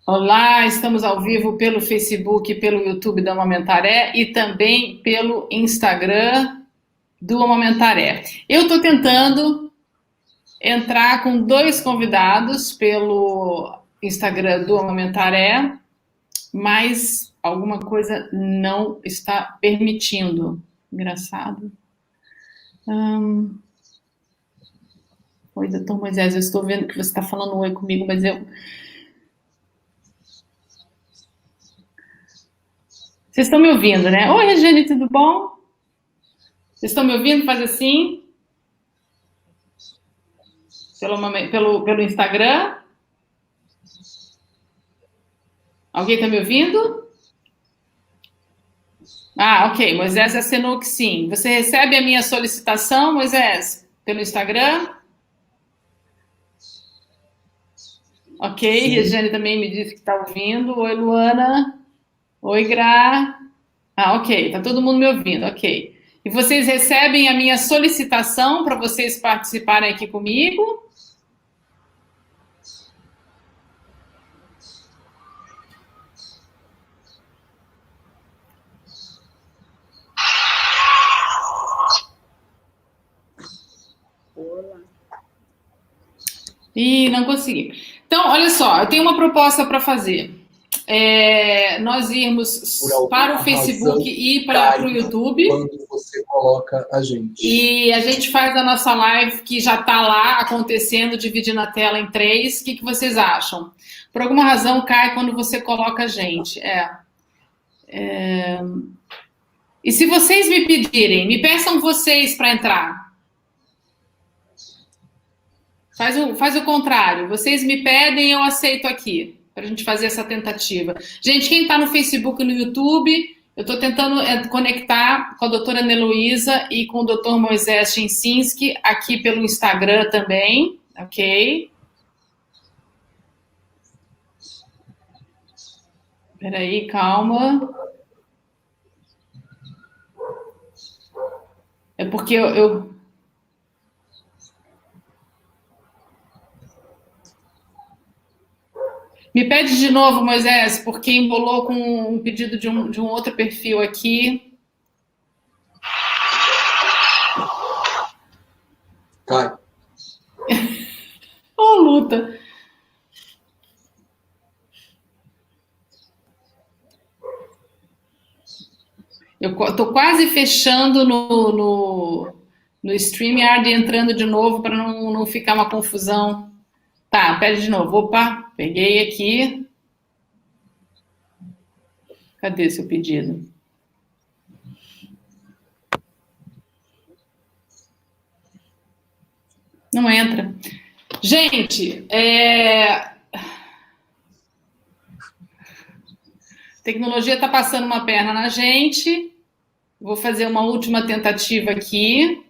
Olá, estamos ao vivo pelo Facebook, pelo YouTube da Amamentaré e também pelo Instagram do Amamentaré. Eu estou tentando entrar com dois convidados pelo Instagram do Amamentaré, mas alguma coisa não está permitindo. Engraçado. Oi, doutor Moisés, eu estou vendo que você está falando oi comigo, mas eu... Vocês estão me ouvindo, né? Oi, Regiane, tudo bom? Vocês estão me ouvindo? Faz assim, pelo Instagram. Alguém está me ouvindo? Ah, ok. Moisés acenou que sim. Você recebe a minha solicitação, Moisés, pelo Instagram? Ok. Sim. Regiane também me disse que está ouvindo. Oi, Luana. Oi, Gra. Ah, ok. Tá todo mundo me ouvindo. Ok. E vocês recebem a minha solicitação para vocês participarem aqui comigo? Ih, não consegui. Então, olha só, eu tenho uma proposta para fazer. Nós Por irmos para o alguma Facebook razão, e para o cai YouTube. quando você coloca a gente. E a gente faz a nossa live que já está lá acontecendo, dividindo a tela em três. O que vocês acham? Por alguma razão cai quando você coloca a gente. E se vocês me pedirem, me peçam vocês para entrar. Faz o contrário. Vocês me pedem, eu aceito aqui. Para a gente fazer essa tentativa. Gente, quem está no Facebook e no YouTube, eu estou tentando conectar com a doutora Ana Heloísa e com o doutor Moisés Chinsinski aqui pelo Instagram também, ok? Peraí, calma. É porque eu... Me pede de novo, Moisés, porque embolou com um pedido de um outro perfil aqui. Cai. Oh, luta! Eu tô quase fechando no StreamYard e entrando de novo para não ficar uma confusão. Tá, pede de novo. Opa, peguei aqui. Cadê seu pedido? Não entra. Gente, tecnologia está passando uma perna na gente. Vou fazer uma última tentativa aqui.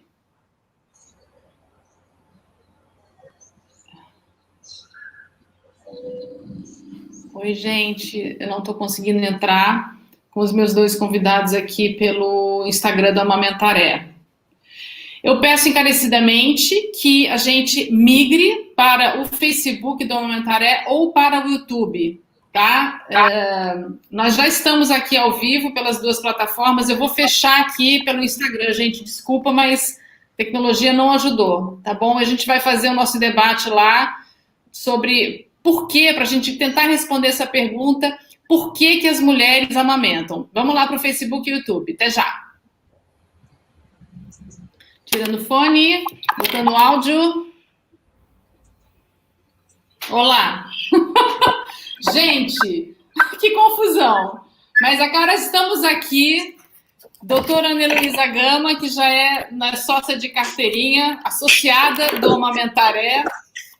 Oi, gente. Eu não estou conseguindo entrar com os meus dois convidados aqui pelo Instagram da Amamentaré. Eu peço encarecidamente que a gente migre para o Facebook do Amamentaré ou para o YouTube, tá? Nós já estamos aqui ao vivo pelas duas plataformas. Eu vou fechar aqui pelo Instagram, gente. Desculpa, mas a tecnologia não ajudou, tá bom? A gente vai fazer o nosso debate lá sobre por que, para a gente tentar responder essa pergunta, por que as mulheres amamentam? Vamos lá para o Facebook e o YouTube. Até já! Tirando o fone, botando o áudio. Olá! Gente, que confusão! Mas agora estamos aqui, doutora Ana Heloísa Gama, que já é sócia de carteirinha, associada do Amamentaré,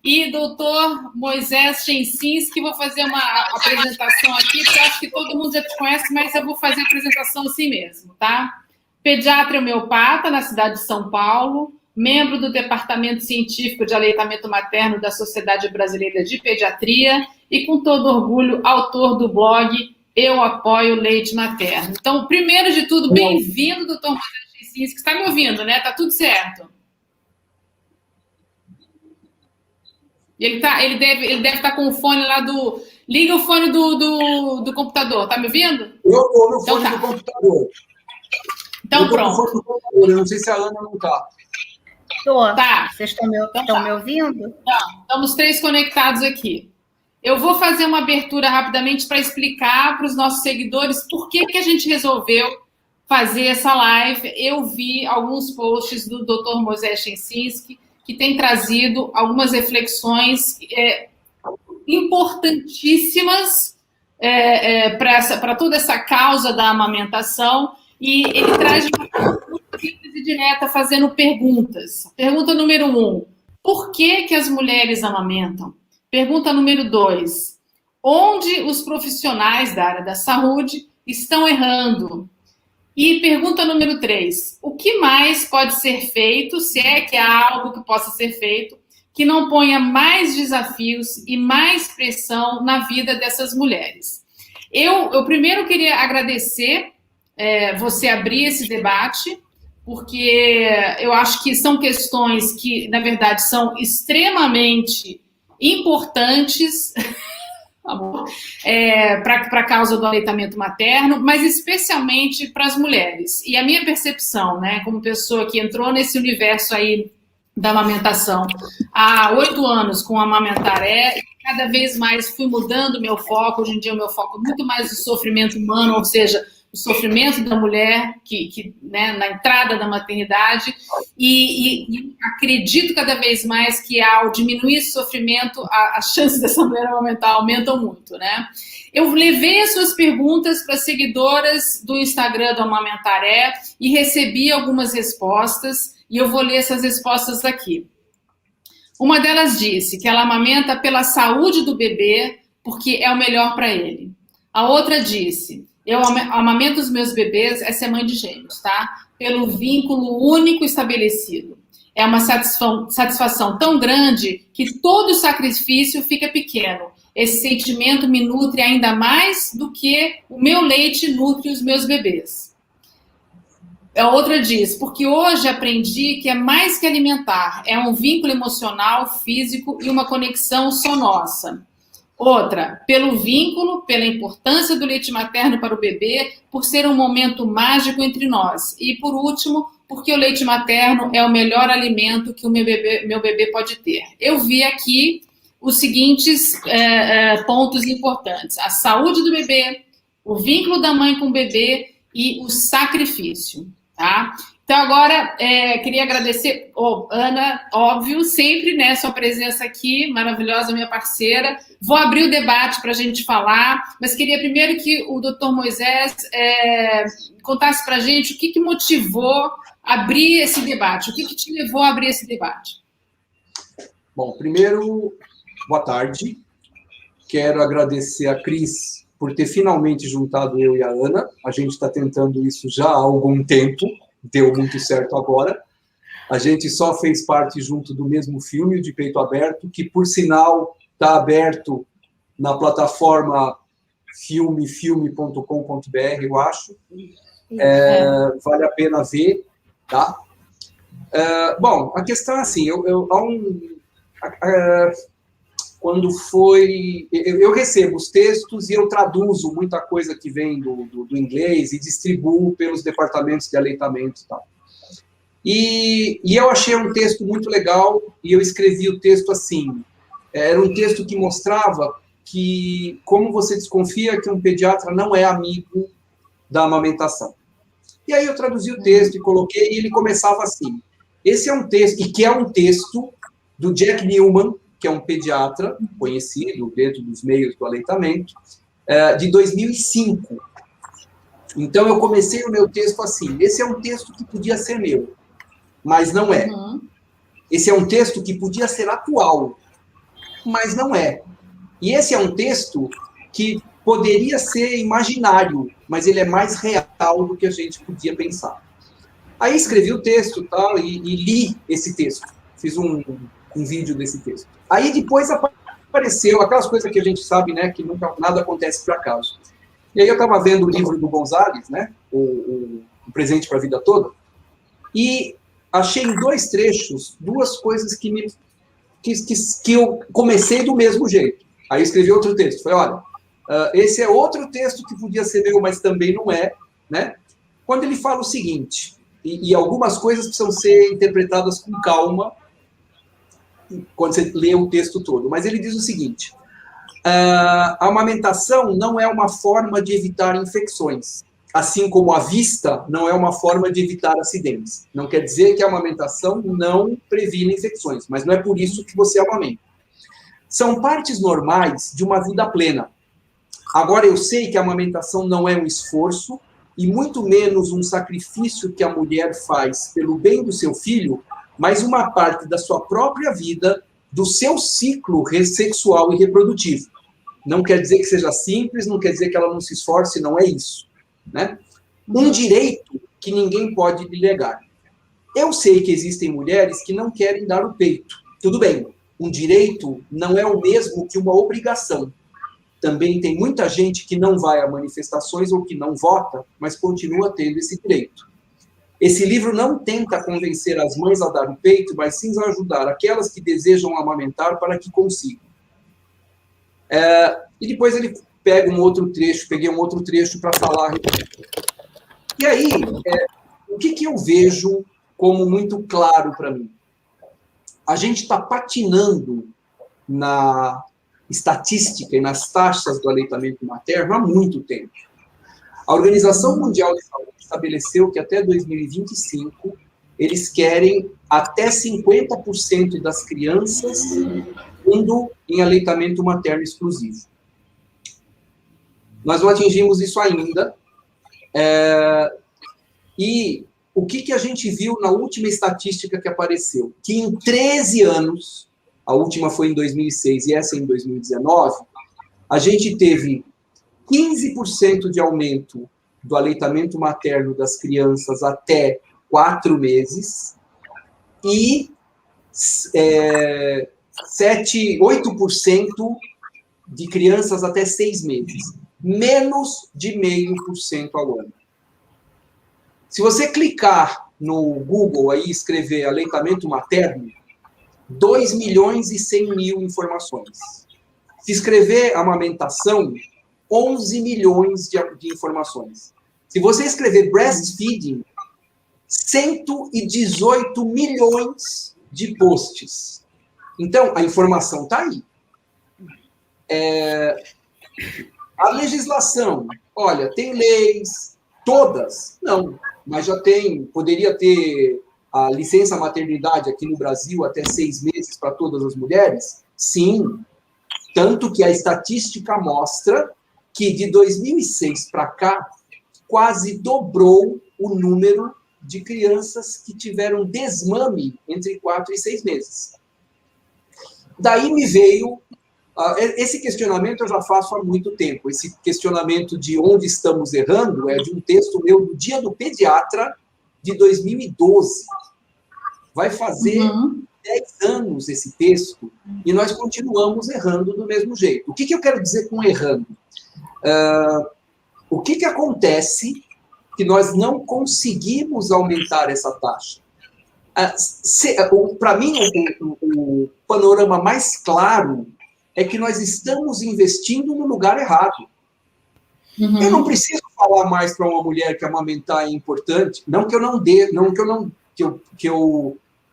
e doutor Moisés Chensinski, vou fazer uma apresentação aqui, que eu acho que todo mundo já te conhece, mas eu vou fazer a apresentação assim mesmo, tá? Pediatra homeopata na cidade de São Paulo, membro do Departamento Científico de Aleitamento Materno da Sociedade Brasileira de Pediatria e, com todo orgulho, autor do blog Eu Apoio Leite Materno. Então, primeiro de tudo, bem-vindo, doutor Moisés Chensinski, que está me ouvindo, né? Tá tudo certo. Ele deve estar com o fone lá Liga o fone do computador, tá me ouvindo? Eu estou no fone do computador. Então, pronto. Eu não sei se a Ana não está. Estou. Tá. Vocês estão me ouvindo? Tá. Estamos 3 conectados aqui. Eu vou fazer uma abertura rapidamente para explicar para os nossos seguidores por que a gente resolveu fazer essa live. Eu vi alguns posts do Dr. Moisés Chensinski, que tem trazido algumas reflexões importantíssimas para toda essa causa da amamentação, e ele traz de uma forma muito simples e direta, fazendo perguntas. Pergunta número 1, por que as mulheres amamentam? Pergunta número 2, onde os profissionais da área da saúde estão errando? E pergunta número 3, o que mais pode ser feito, se é que há algo que possa ser feito, que não ponha mais desafios e mais pressão na vida dessas mulheres? Eu primeiro queria agradecer você abrir esse debate, porque eu acho que são questões que, na verdade, são extremamente importantes para a causa do aleitamento materno, mas especialmente para as mulheres. E a minha percepção, né, como pessoa que entrou nesse universo aí da amamentação há 8 anos com Amamentaré, cada vez mais fui mudando meu foco. Hoje em dia o meu foco é muito mais do sofrimento humano, ou seja, o sofrimento da mulher né, na entrada da maternidade, e acredito cada vez mais que ao diminuir esse sofrimento, as chances dessa mulher amamentar aumentam muito, né? Eu levei as suas perguntas para seguidoras do Instagram do Amamentaré e recebi algumas respostas, e eu vou ler essas respostas aqui. Uma delas disse que ela amamenta pela saúde do bebê, porque é o melhor para ele. A outra disse: eu amamento os meus bebês, essa é mãe de gêmeos, tá? Pelo vínculo único estabelecido. É uma satisfação tão grande que todo sacrifício fica pequeno. Esse sentimento me nutre ainda mais do que o meu leite nutre os meus bebês. A outra diz, porque hoje aprendi que é mais que alimentar, é um vínculo emocional, físico e uma conexão só nossa. Outra, pelo vínculo, pela importância do leite materno para o bebê, por ser um momento mágico entre nós. E, por último, porque o leite materno é o melhor alimento que o meu bebê pode ter. Eu vi aqui os seguintes pontos importantes: a saúde do bebê, o vínculo da mãe com o bebê e o sacrifício, tá? Então, agora, queria agradecer, Ana, óbvio, sempre, né, sua presença aqui, maravilhosa, minha parceira. Vou abrir o debate para a gente falar, mas queria primeiro que o Dr. Moisés contasse para a gente o que motivou abrir esse debate, o que te levou a abrir esse debate. Bom, primeiro, boa tarde. Quero agradecer a Cris por ter finalmente juntado eu e a Ana. A gente está tentando isso já há algum tempo. Deu muito certo agora. A gente só fez parte junto do mesmo filme, De Peito Aberto, que, por sinal, está aberto na plataforma filme.com.br, eu acho. Vale a pena ver, tá? Bom, a questão é assim, quando foi... Eu recebo os textos e eu traduzo muita coisa que vem do inglês e distribuo pelos departamentos de aleitamento e tal. E eu achei um texto muito legal e eu escrevi o texto assim. Era um texto que mostrava que como você desconfia que um pediatra não é amigo da amamentação. E aí eu traduzi o texto e coloquei, e ele começava assim. Esse é um texto, e que é um texto do Jack Newman, que é um pediatra conhecido dentro dos meios do aleitamento, de 2005. Então, eu comecei o meu texto assim, esse é um texto que podia ser meu, mas não é. Esse é um texto que podia ser atual, mas não é. E esse é um texto que poderia ser imaginário, mas ele é mais real do que a gente podia pensar. Aí escrevi o texto tal, e li esse texto, fiz um vídeo desse texto. Aí depois apareceu aquelas coisas que a gente sabe, né, que nunca nada acontece por acaso. E aí eu estava vendo o livro do Gonzalez, né, o Presente para a Vida Toda, e achei em 2 trechos 2 coisas que eu comecei do mesmo jeito. Aí eu escrevi outro texto. Falei, olha, esse é outro texto que podia ser meu, mas também não é, né? Quando ele fala o seguinte, e algumas coisas precisam ser interpretadas com calma quando você lê o texto todo, mas ele diz o seguinte, a amamentação não é uma forma de evitar infecções, assim como a vista não é uma forma de evitar acidentes. Não quer dizer que a amamentação não previne infecções, mas não é por isso que você amamenta. São partes normais de uma vida plena. Agora, eu sei que a amamentação não é um esforço, e muito menos um sacrifício que a mulher faz pelo bem do seu filho, mas uma parte da sua própria vida, do seu ciclo sexual e reprodutivo. Não quer dizer que seja simples, não quer dizer que ela não se esforce, não é isso, né? Um direito que ninguém pode lhe negar. Eu sei que existem mulheres que não querem dar o peito. Tudo bem, um direito não é o mesmo que uma obrigação. Também tem muita gente que não vai a manifestações ou que não vota, mas continua tendo esse direito. Esse livro não tenta convencer as mães a dar o peito, mas sim a ajudar aquelas que desejam amamentar para que consigam. E depois ele pega um outro trecho, peguei um outro trecho para falar. E aí, o que eu vejo como muito claro para mim? A gente está patinando na estatística e nas taxas do aleitamento materno há muito tempo. A Organização Mundial de Saúde estabeleceu que até 2025 eles querem até 50% das crianças indo em aleitamento materno exclusivo. Nós não atingimos isso ainda. E o que a gente viu na última estatística que apareceu? Que em 13 anos, a última foi em 2006 e essa em 2019, a gente teve 15% de aumento do aleitamento materno das crianças até 4 meses e 8% de crianças até 6 meses. Menos de 0,5% ao ano. Se você clicar no Google aí e escrever aleitamento materno, 2.100.000 informações. Se escrever amamentação, 11 milhões de informações. Se você escrever breastfeeding, 118 milhões de posts. Então, a informação está aí. A legislação, olha, tem leis, todas? Não, mas já tem, poderia ter a licença maternidade aqui no Brasil até 6 meses para todas as mulheres? Sim, tanto que a estatística mostra que de 2006 para cá, quase dobrou o número de crianças que tiveram desmame entre 4 e 6 meses. Daí me veio... esse questionamento eu já faço há muito tempo. Esse questionamento de onde estamos errando é de um texto meu do Dia do Pediatra, de 2012. Vai fazer 10 anos esse texto e nós continuamos errando do mesmo jeito. O que eu quero dizer com errando? O que acontece que nós não conseguimos aumentar essa taxa? Para mim, o panorama mais claro é que nós estamos investindo no lugar errado. Eu não preciso falar mais para uma mulher que amamentar é importante, não que eu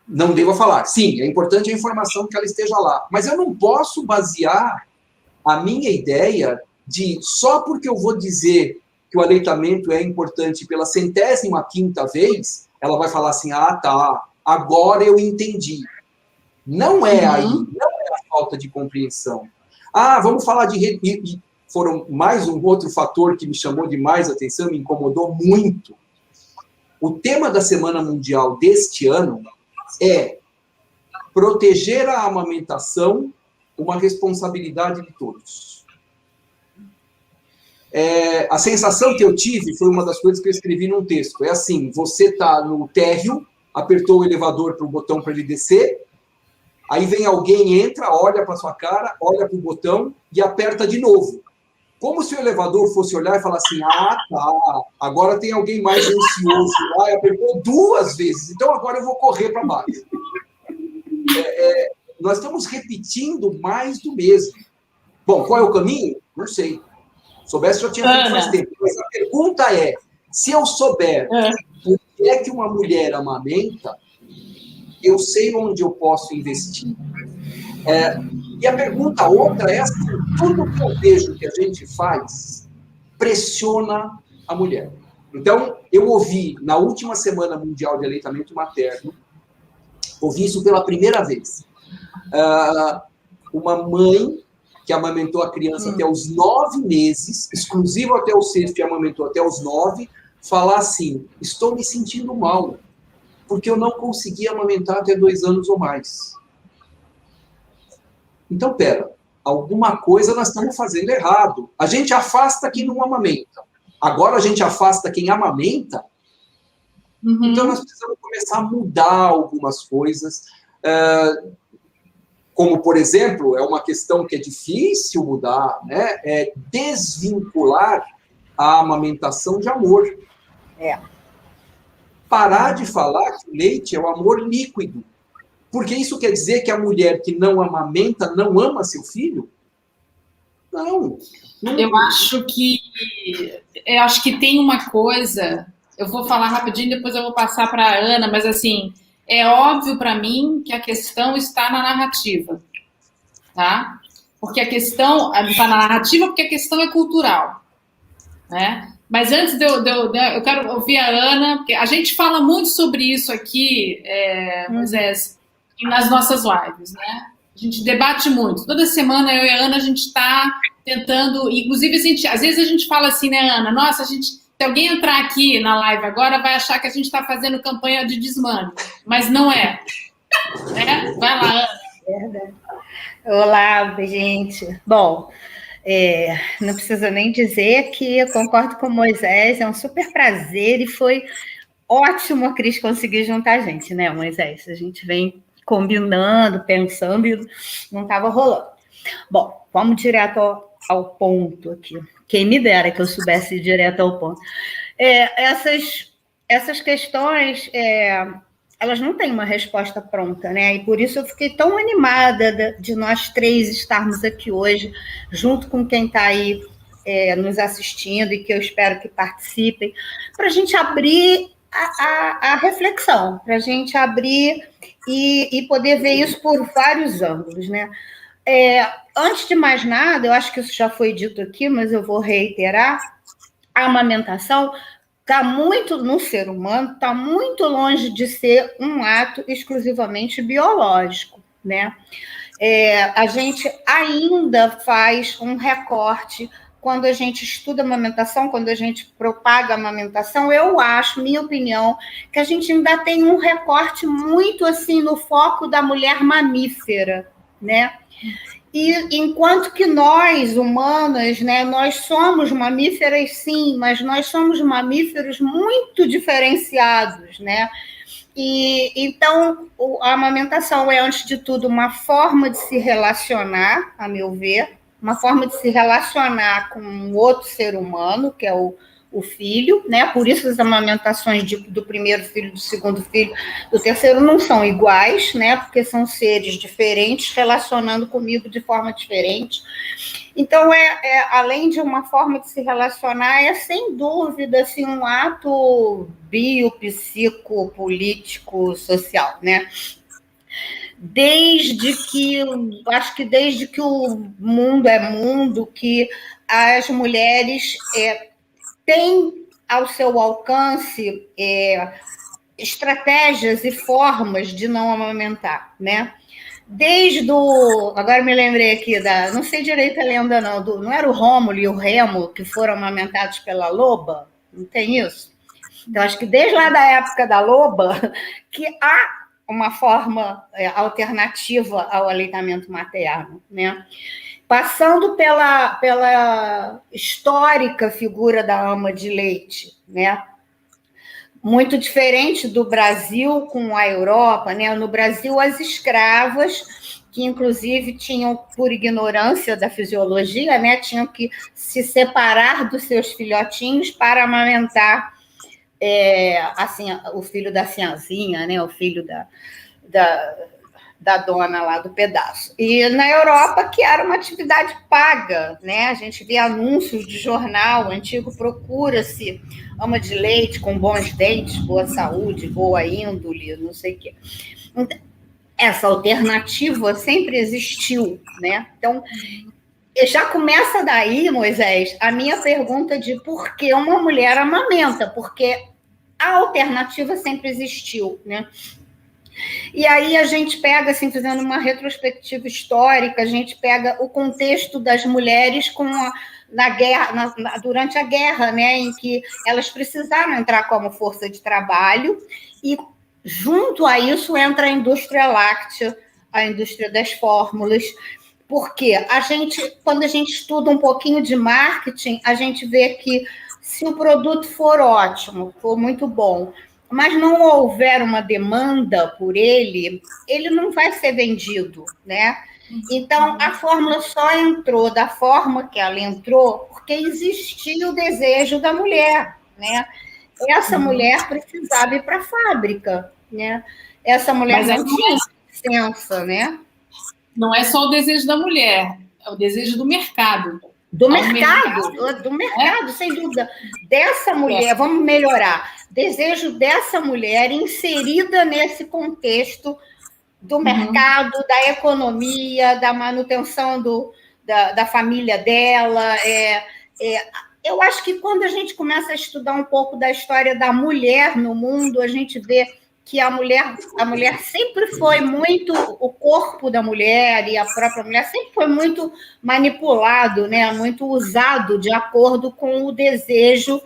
não deva falar. Sim, é importante a informação que ela esteja lá, mas eu não posso basear a minha ideia de só porque eu vou dizer que o aleitamento é importante pela 105ª vez, ela vai falar assim, ah, tá, agora eu entendi. Não é aí, não é a falta de compreensão. Ah, vamos falar de... Foram mais um outro fator que me chamou demais a atenção, me incomodou muito. O tema da Semana Mundial deste ano é proteger a amamentação, uma responsabilidade de todos. A sensação que eu tive foi uma das coisas que eu escrevi num texto. É assim, você está no térreo, apertou o elevador para o botão para ele descer, aí vem alguém, entra, olha para sua cara, olha para o botão e aperta de novo. Como se o elevador fosse olhar e falar assim, ah, tá, agora tem alguém mais ansioso lá e apertou 2 vezes, então agora eu vou correr para baixo. Nós estamos repetindo mais do mesmo. Bom, qual é o caminho? Não sei. Soubesse, já tinha feito faz tempo. Mas a pergunta é, se eu souber por que é que uma mulher amamenta, eu sei onde eu posso investir. E a pergunta outra é assim, tudo que eu vejo que a gente faz pressiona a mulher. Então, eu ouvi, na última Semana Mundial de Aleitamento Materno, ouvi isso pela primeira vez. Uma mãe que amamentou a criança até os 9 meses, exclusivo até o 6º, que amamentou até os 9, falar assim, estou me sentindo mal, porque eu não consegui amamentar até 2 anos ou mais. Então, pera, alguma coisa nós estamos fazendo errado. A gente afasta quem não amamenta. Agora a gente afasta quem amamenta. Então, nós precisamos começar a mudar algumas coisas. Como, por exemplo, é uma questão que é difícil mudar, né? É desvincular a amamentação de amor. Parar de falar que o leite é o amor líquido. Porque isso quer dizer que a mulher que não amamenta não ama seu filho? Não. Eu acho que tem uma coisa, eu vou falar rapidinho, depois eu vou passar para a Ana, mas assim, é óbvio para mim que a questão está na narrativa, tá? Porque a questão está na narrativa porque a questão é cultural, né? Mas antes eu quero ouvir a Ana, porque a gente fala muito sobre isso aqui, Moisés, nas nossas lives, né? A gente debate muito. Toda semana eu e a Ana, a gente está tentando, inclusive, às vezes a gente fala assim, né, Ana? Nossa, se alguém entrar aqui na live agora, vai achar que a gente está fazendo campanha de desmame, mas não é. Né? Vai lá, Ana. Verdade. Olá, gente. Bom, não precisa nem dizer que eu concordo com o Moisés, é um super prazer e foi ótimo a Cris conseguir juntar a gente, né, Moisés? A gente vem combinando, pensando e não estava rolando. Bom, vamos direto ao ponto aqui. Quem me dera que eu soubesse ir direto ao ponto. Essas questões, elas não têm uma resposta pronta, né? E por isso eu fiquei tão animada de nós três estarmos aqui hoje, junto com quem está aí nos assistindo e que eu espero que participem, para a gente abrir a reflexão, para a gente abrir e poder ver isso por vários ângulos, né? Antes de mais nada, eu acho que isso já foi dito aqui, mas eu vou reiterar, a amamentação está muito, no ser humano, está muito longe de ser um ato exclusivamente biológico, né? A gente ainda faz um recorte quando a gente estuda amamentação, quando a gente propaga a amamentação, eu acho, minha opinião, que a gente ainda tem um recorte muito assim no foco da mulher mamífera, né? E enquanto que nós, humanas, né, nós somos mamíferas, sim, mas nós somos mamíferos muito diferenciados, né? E então a amamentação é, antes de tudo, uma forma de se relacionar, a meu ver, uma forma de se relacionar com um outro ser humano, que é o filho, né? Por isso as amamentações do primeiro filho, do segundo filho, do terceiro não são iguais, né? Porque são seres diferentes relacionando comigo de forma diferente. Então, além de uma forma de se relacionar, é sem dúvida assim, um ato biopsico-político, social, né? Acho que desde que o mundo é mundo, que as mulheres têm ao seu alcance estratégias e formas de não amamentar, né? Agora me lembrei aqui não sei direito a lenda não era o Rômulo e o Remo que foram amamentados pela loba? Não tem isso? Então, acho que desde lá da época da loba que há uma forma alternativa ao aleitamento materno, né? Passando pela histórica figura da ama de leite, né? Muito diferente do Brasil com a Europa, né? No Brasil, as escravas, que inclusive tinham, por ignorância da fisiologia, né, tinham que se separar dos seus filhotinhos para amamentar assim, o filho da fianzinha, né, o filho da dona lá do pedaço. E na Europa, que era uma atividade paga, né? A gente vê anúncios de jornal antigo, procura-se ama de leite com bons dentes, boa saúde, boa índole, não sei o quê. Então, essa alternativa sempre existiu, né? Então, já começa daí, Moisés, a minha pergunta de por que uma mulher amamenta, porque a alternativa sempre existiu, né? E aí a gente pega, assim, fazendo uma retrospectiva histórica, a gente pega o contexto das mulheres na guerra, durante a guerra, né, em que elas precisaram entrar como força de trabalho, e junto a isso entra a indústria láctea, a indústria das fórmulas, porque quando a gente estuda um pouquinho de marketing, a gente vê que se o produto for ótimo, for muito bom, mas não houver uma demanda por ele, ele não vai ser vendido, né? Então, a fórmula só entrou da forma que ela entrou porque existia o desejo da mulher, né? Essa mulher precisava ir para a fábrica, né? Essa mulher não tinha licença, né? Não é só o desejo da mulher, é o desejo do mercado. Do mercado, sem dúvida. Dessa mulher, vamos melhorar. Desejo dessa mulher inserida nesse contexto do mercado, da economia, da manutenção da família dela. Eu acho que quando a gente começa a estudar um pouco da história da mulher no mundo, a gente vê que a mulher sempre foi muito, o corpo da mulher e a própria mulher sempre foi muito manipulado, né? Muito usado de acordo com o desejo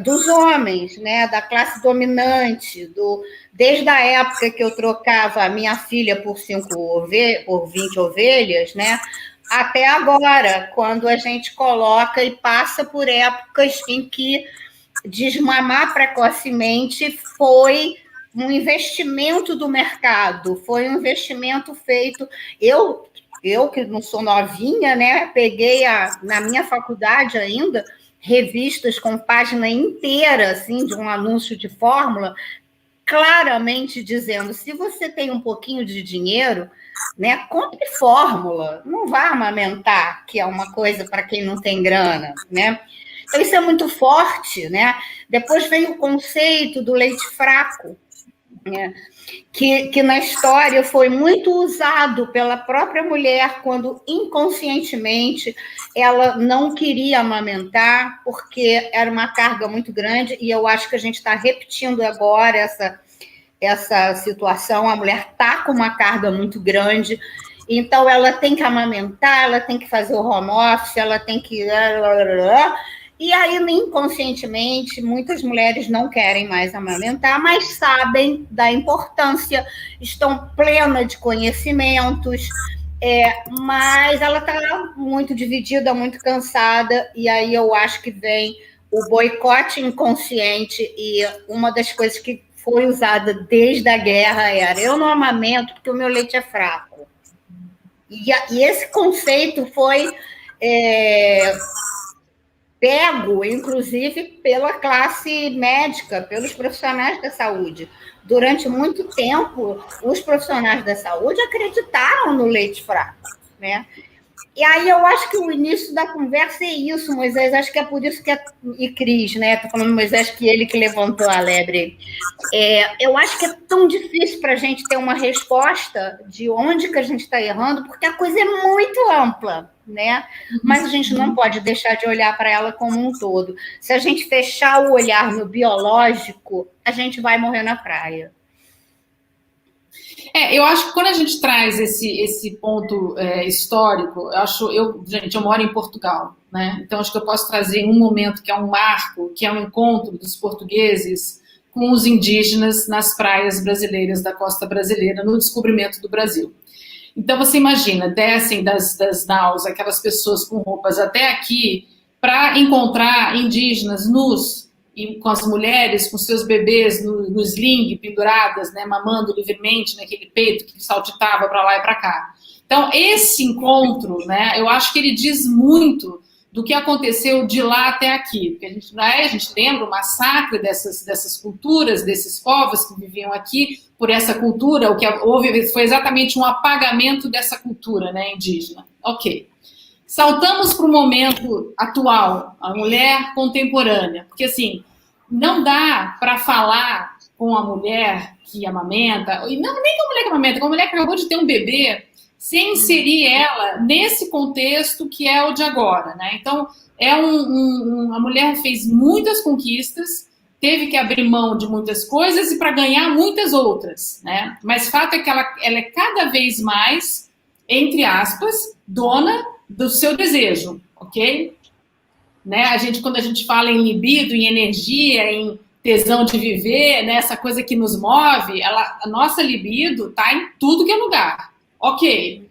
dos homens, né? Da classe dominante, desde a época que eu trocava a minha filha por 20 ovelhas, né? Até agora, quando a gente coloca e passa por épocas em que desmamar precocemente foi um investimento do mercado, foi um investimento feito. Eu que não sou novinha, né? Peguei na minha faculdade ainda revistas com página inteira assim de um anúncio de fórmula, claramente dizendo: se você tem um pouquinho de dinheiro, né, compre fórmula, não vá amamentar, que é uma coisa para quem não tem grana, né? Então, isso é muito forte, né? Depois vem o conceito do leite fraco, né? Que na história foi muito usado pela própria mulher quando, inconscientemente, ela não queria amamentar, porque era uma carga muito grande, e eu acho que a gente está repetindo agora essa situação. A mulher está com uma carga muito grande, então ela tem que amamentar, ela tem que fazer o home office, ela tem que... E aí, inconscientemente, muitas mulheres não querem mais amamentar, mas sabem da importância, estão plenas de conhecimentos, mas ela está muito dividida, muito cansada, e aí eu acho que vem o boicote inconsciente, e uma das coisas que foi usada desde a guerra era: eu não amamento porque o meu leite é fraco. E esse conceito foi... pego, inclusive, pela classe médica, pelos profissionais da saúde. Durante muito tempo, os profissionais da saúde acreditaram no leite fraco, né? E aí eu acho que o início da conversa é isso, Moisés. Acho que é por isso que... E Cris, né? Estou falando Moisés, que ele que levantou a lebre. Eu acho que é tão difícil para a gente ter uma resposta de onde que a gente está errando, porque a coisa é muito ampla, né? Mas a gente não pode deixar de olhar para ela como um todo. Se a gente fechar o olhar no biológico, a gente vai morrer na praia. Eu acho que quando a gente traz esse ponto histórico, eu moro em Portugal, né? Então acho que eu posso trazer um momento que é um marco, que é um encontro dos portugueses com os indígenas nas praias brasileiras da costa brasileira, no descobrimento do Brasil. Então você imagina, descem das naus aquelas pessoas com roupas até aqui para encontrar indígenas nus, e com as mulheres, com seus bebês no sling, penduradas, né, mamando livremente naquele peito que saltitava para lá e para cá. Então, esse encontro, né, eu acho que ele diz muito do que aconteceu de lá até aqui. Porque a gente lembra o massacre dessas culturas, desses povos que viviam aqui, por essa cultura, o que houve foi exatamente um apagamento dessa cultura, né, indígena. Ok. Saltamos para o momento atual, a mulher contemporânea, porque assim, não dá para falar com a mulher que amamenta, e não nem com a mulher que amamenta, com a mulher que acabou de ter um bebê, sem inserir ela nesse contexto que é o de agora, né? Então, a mulher fez muitas conquistas, teve que abrir mão de muitas coisas e para ganhar muitas outras, né? Mas o fato é que ela é cada vez mais, entre aspas, dona do seu desejo, ok? Né? Quando a gente fala em libido, em energia, em tesão de viver, né? Essa coisa que nos move, a nossa libido está em tudo que é lugar. Ok.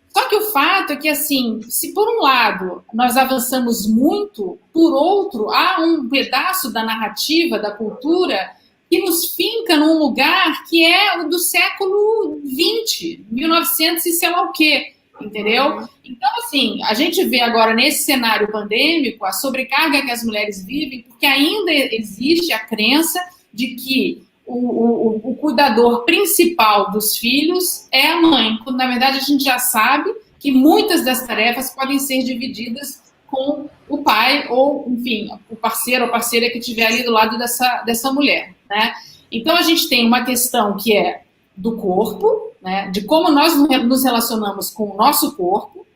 Só que o fato é que, assim, se por um lado nós avançamos muito, por outro, há um pedaço da narrativa, da cultura, que nos finca num lugar que é o do século XX, 1900 e sei lá o quê, entendeu? Então, assim, a gente vê agora nesse cenário pandêmico a sobrecarga que as mulheres vivem, porque ainda existe a crença de que o cuidador principal dos filhos é a mãe, quando na verdade a gente já sabe que muitas das tarefas podem ser divididas com o pai ou, enfim, o parceiro ou parceira que estiver ali do lado dessa mulher, né? Então a gente tem uma questão que é do corpo, né, de como nós nos relacionamos com o nosso corpo,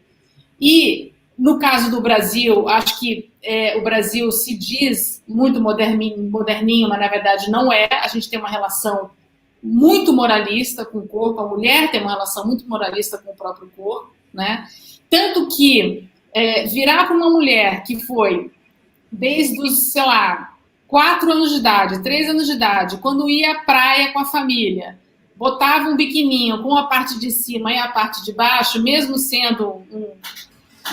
e no caso do Brasil, acho que o Brasil se diz muito moderninho, mas na verdade não é. A gente tem uma relação muito moralista com o corpo, a mulher tem uma relação muito moralista com o próprio corpo, né? Tanto que virar para uma mulher que foi desde os, sei lá, 4 anos de idade, 3 anos de idade, quando ia à praia com a família, botava um biquininho com a parte de cima e a parte de baixo, mesmo sendo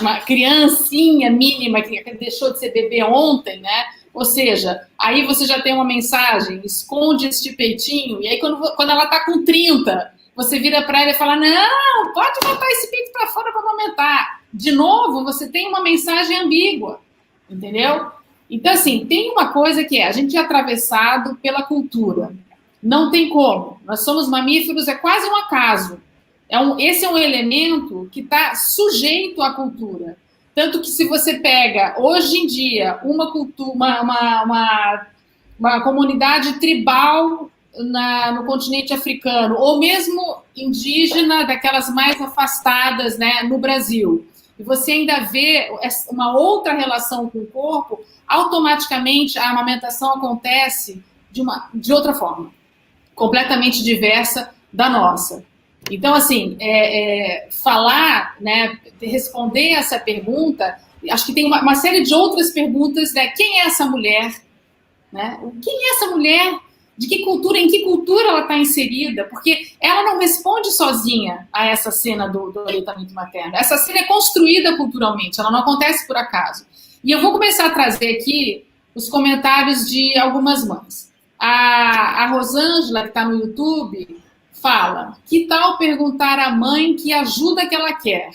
uma criancinha mínima que deixou de ser bebê ontem, né? Ou seja, aí você já tem uma mensagem, esconde este peitinho, e aí quando ela tá com 30, você vira para ela e fala, não, pode botar esse peito para fora para aumentar. De novo, você tem uma mensagem ambígua, entendeu? Então, assim, tem uma coisa que a gente é atravessado pela cultura. Não tem como. Nós somos mamíferos, é quase um acaso. Esse é um elemento que está sujeito à cultura. Tanto que se você pega, hoje em dia, uma comunidade tribal no continente africano, ou mesmo indígena, daquelas mais afastadas, né, no Brasil, e você ainda vê uma outra relação com o corpo, automaticamente a amamentação acontece de outra forma, completamente diversa da nossa. Então, assim, falar, né, responder essa pergunta, acho que tem uma série de outras perguntas, né? Quem é essa mulher? Né? Quem é essa mulher? De que cultura, em que cultura ela está inserida? Porque ela não responde sozinha a essa cena do aleitamento materno. Essa cena é construída culturalmente, ela não acontece por acaso. E eu vou começar a trazer aqui os comentários de algumas mães. A Rosângela, que está no YouTube, fala, que tal perguntar à mãe que ajuda que ela quer?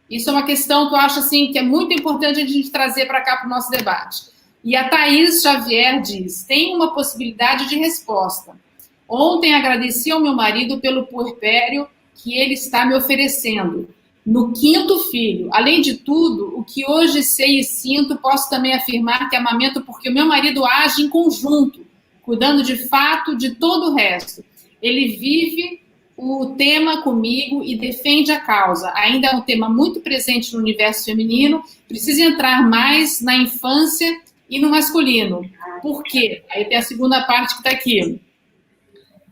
Isso é uma questão que eu acho assim, que é muito importante a gente trazer para cá para o nosso debate. E a Thaís Xavier diz, tem uma possibilidade de resposta. Ontem agradeci ao meu marido pelo puerpério que ele está me oferecendo. No 5º filho. Além de tudo, o que hoje sei e sinto, posso também afirmar que amamento porque o meu marido age em conjunto, cuidando de fato de todo o resto. Ele vive o tema comigo e defende a causa. Ainda é um tema muito presente no universo feminino, precisa entrar mais na infância e no masculino. Por quê? Aí tem a segunda parte que está aqui.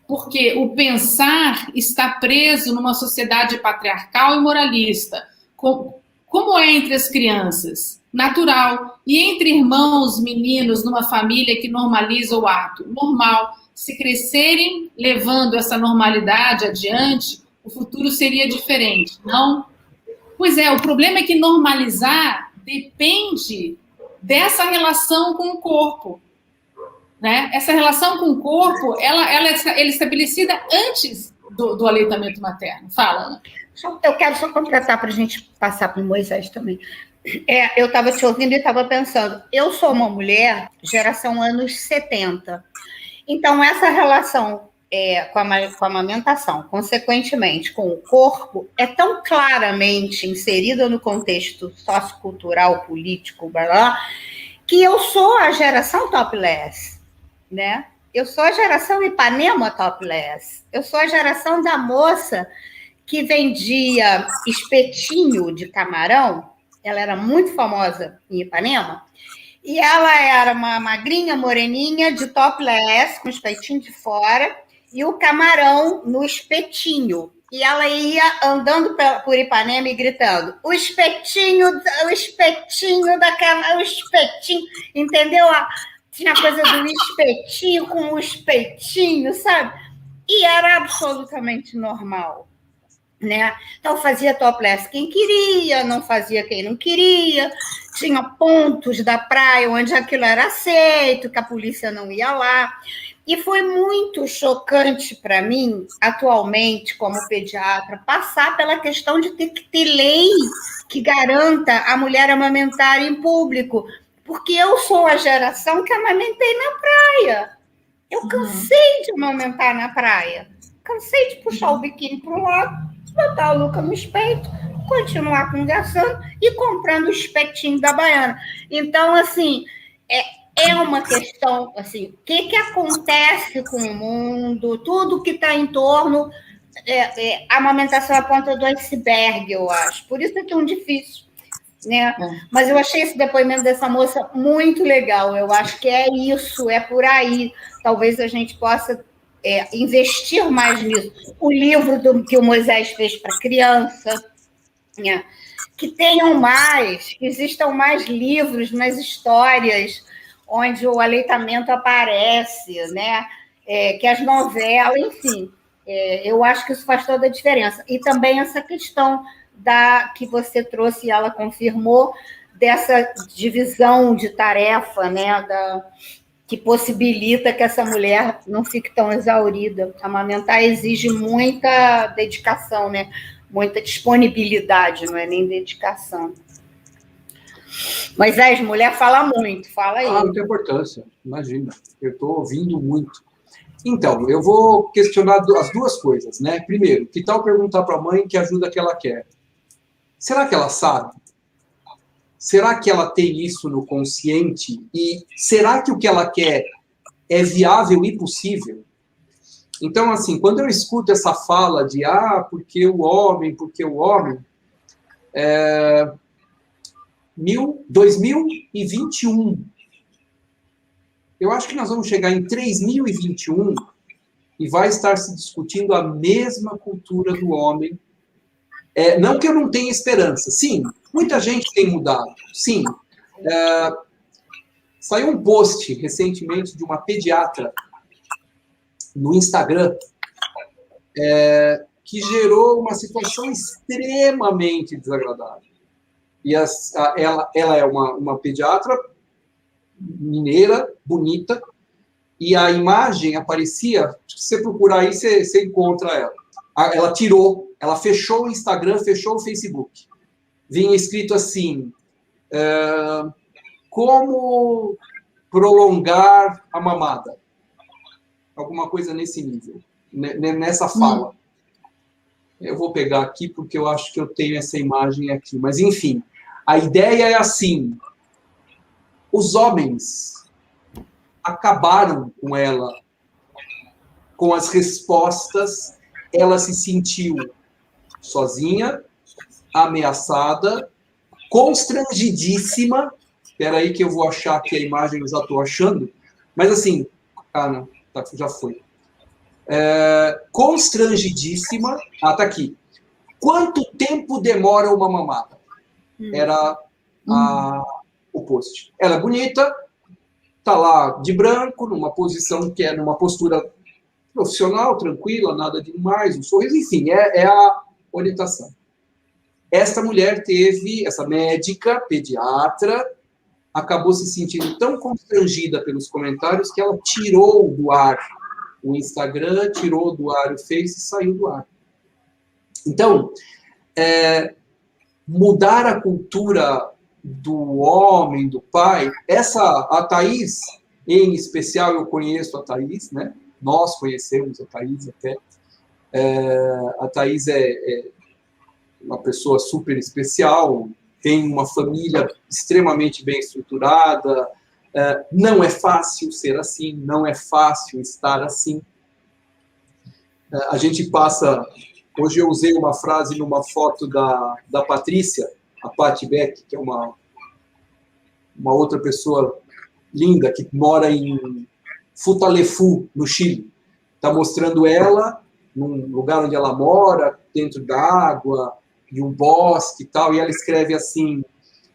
Porque o pensar está preso numa sociedade patriarcal e moralista. Como é entre as crianças? Natural. E entre irmãos, meninos, numa família que normaliza o ato? Normal. Se crescerem levando essa normalidade adiante, o futuro seria diferente, não? Pois é, o problema é que normalizar depende dessa relação com o corpo. Né? Essa relação com o corpo, ela é estabelecida antes do aleitamento materno. Fala, Ana. Eu quero só completar para a gente passar para o Moisés também. Eu estava te ouvindo e estava pensando, eu sou uma mulher, geração anos 70. Então, essa relação com a amamentação, consequentemente com o corpo, é tão claramente inserida no contexto sociocultural, político, blá, blá, que eu sou a geração topless, né? Eu sou a geração Ipanema topless. Eu sou a geração da moça que vendia espetinho de camarão. Ela era muito famosa em Ipanema. E ela era uma magrinha, moreninha, de topless, com o espetinho de fora, e o camarão no espetinho. E ela ia andando por Ipanema e gritando: o espetinho daquela, o espetinho, entendeu? Tinha a coisa do espetinho com o espetinho, sabe? E era absolutamente normal, né? Então fazia topless quem queria, não fazia quem não queria. Tinha pontos da praia onde aquilo era aceito, que a polícia não ia lá. E foi muito chocante para mim, atualmente, como pediatra, passar pela questão de ter que ter lei que garanta a mulher amamentar em público, porque eu sou a geração que amamentei na praia. Eu cansei de amamentar na praia. Cansei de puxar o biquíni para o lado, botar a Luca no espeto, continuar conversando e comprando o espetinho da Baiana. Então, assim, é uma questão, assim, o que acontece com o mundo, tudo que está em torno, a amamentação é a ponta do iceberg, eu acho. Por isso é tão difícil, né? Mas eu achei esse depoimento dessa moça muito legal. Eu acho que é isso, é por aí. Talvez a gente possa investir mais nisso. O livro que o Moisés fez para criança, né? Que tenham mais, que existam mais livros nas histórias onde o aleitamento aparece, né? Que as novelas, enfim, eu acho que isso faz toda a diferença. E também essa questão que você trouxe e ela confirmou, dessa divisão de tarefa, né? Que possibilita que essa mulher não fique tão exaurida. Amamentar exige muita dedicação, né? Muita disponibilidade, não é nem dedicação. Moisés, mulher fala muito, fala aí. Muita importância, imagina. Eu estou ouvindo muito. Então, eu vou questionar as duas coisas, né? Primeiro, que tal perguntar para a mãe que ajuda que ela quer? Será que ela sabe? Será que ela tem isso no consciente? E será que o que ela quer é viável e possível? Então, assim, quando eu escuto essa fala de porque o homem, 2021, eu acho que nós vamos chegar em 3021 e vai estar se discutindo a mesma cultura do homem. Não que eu não tenha esperança. Sim, muita gente tem mudado. Sim. Saiu um post recentemente de uma pediatra no Instagram que gerou uma situação extremamente desagradável. E ela é uma pediatra mineira, bonita, e a imagem aparecia, se você procurar aí, você encontra ela. Ela fechou o Instagram, fechou o Facebook. Vinha escrito assim, como prolongar a mamada. Alguma coisa nesse nível, nessa fala. Eu vou pegar aqui, porque eu acho que eu tenho essa imagem aqui. Mas, enfim, a ideia é assim, os homens acabaram com ela, com as respostas, ela se sentiu sozinha, ameaçada, constrangidíssima. Espera aí que eu vou achar aqui a imagem, eu já estou achando. Mas assim, não, já foi. Constrangidíssima. Tá aqui. Quanto tempo demora uma mamada? Era o post. Ela é bonita, tá lá de branco, numa posição que é numa postura profissional, tranquila, nada demais, um sorriso, enfim, é a orientação. Essa mulher essa médica, pediatra, acabou se sentindo tão constrangida pelos comentários que ela tirou do ar o Instagram, tirou do ar o Face e saiu do ar. Então, mudar a cultura do homem, do pai, a Thaís, em especial, eu conheço a Thaís, né? Nós conhecemos a Thaís até. A Thaís é uma pessoa super especial, tem uma família extremamente bem estruturada, não é fácil ser assim, não é fácil estar assim. A gente passa... Hoje eu usei uma frase numa foto da Patrícia, a Patti Beck, que é uma outra pessoa linda, que mora em Futaleufú, no Chile. Está mostrando ela num lugar onde ela mora, dentro da água, de um bosque e tal, e ela escreve assim: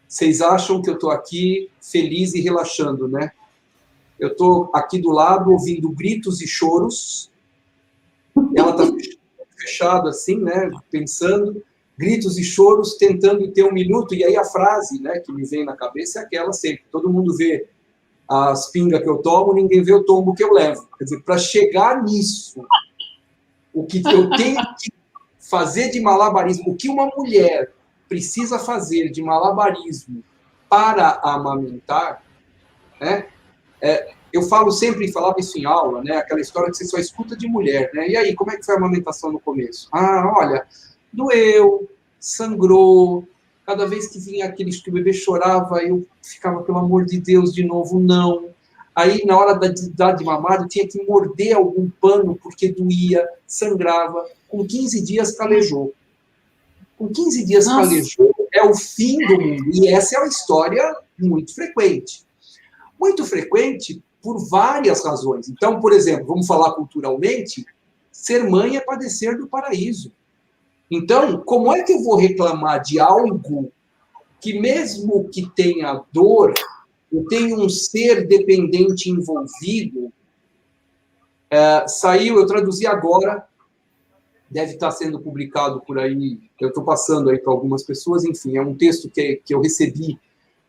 vocês acham que eu estou aqui feliz e relaxando, né? Eu estou aqui do lado ouvindo gritos e choros, ela está fechada assim, né, pensando, gritos e choros, tentando ter um minuto, e aí a frase, né, que me vem na cabeça é aquela sempre: todo mundo vê as pingas que eu tomo, ninguém vê o tombo que eu levo. Quer dizer, para chegar nisso, o que eu tenho que fazer de malabarismo, o que uma mulher precisa fazer de malabarismo para amamentar, né? Eu falo sempre, falava isso em aula, né? Aquela história que você só escuta de mulher, né? E aí, como é que foi a amamentação no começo? Ah, olha, doeu, sangrou, cada vez que vinha aqueles que o bebê chorava, eu ficava, pelo amor de Deus, de novo, não. Aí, na hora da dar de mamar, eu tinha que morder algum pano, porque doía, sangrava. Com 15 dias, calejou. Com 15 dias, calejou, é o fim do mundo. E essa é uma história muito frequente. Muito frequente por várias razões. Então, por exemplo, vamos falar culturalmente, ser mãe é padecer do paraíso. Então, como é que eu vou reclamar de algo que, mesmo que tenha dor, eu tenho um ser dependente envolvido? Saiu, eu traduzi agora, deve estar sendo publicado por aí, eu estou passando aí para algumas pessoas, enfim, é um texto que eu recebi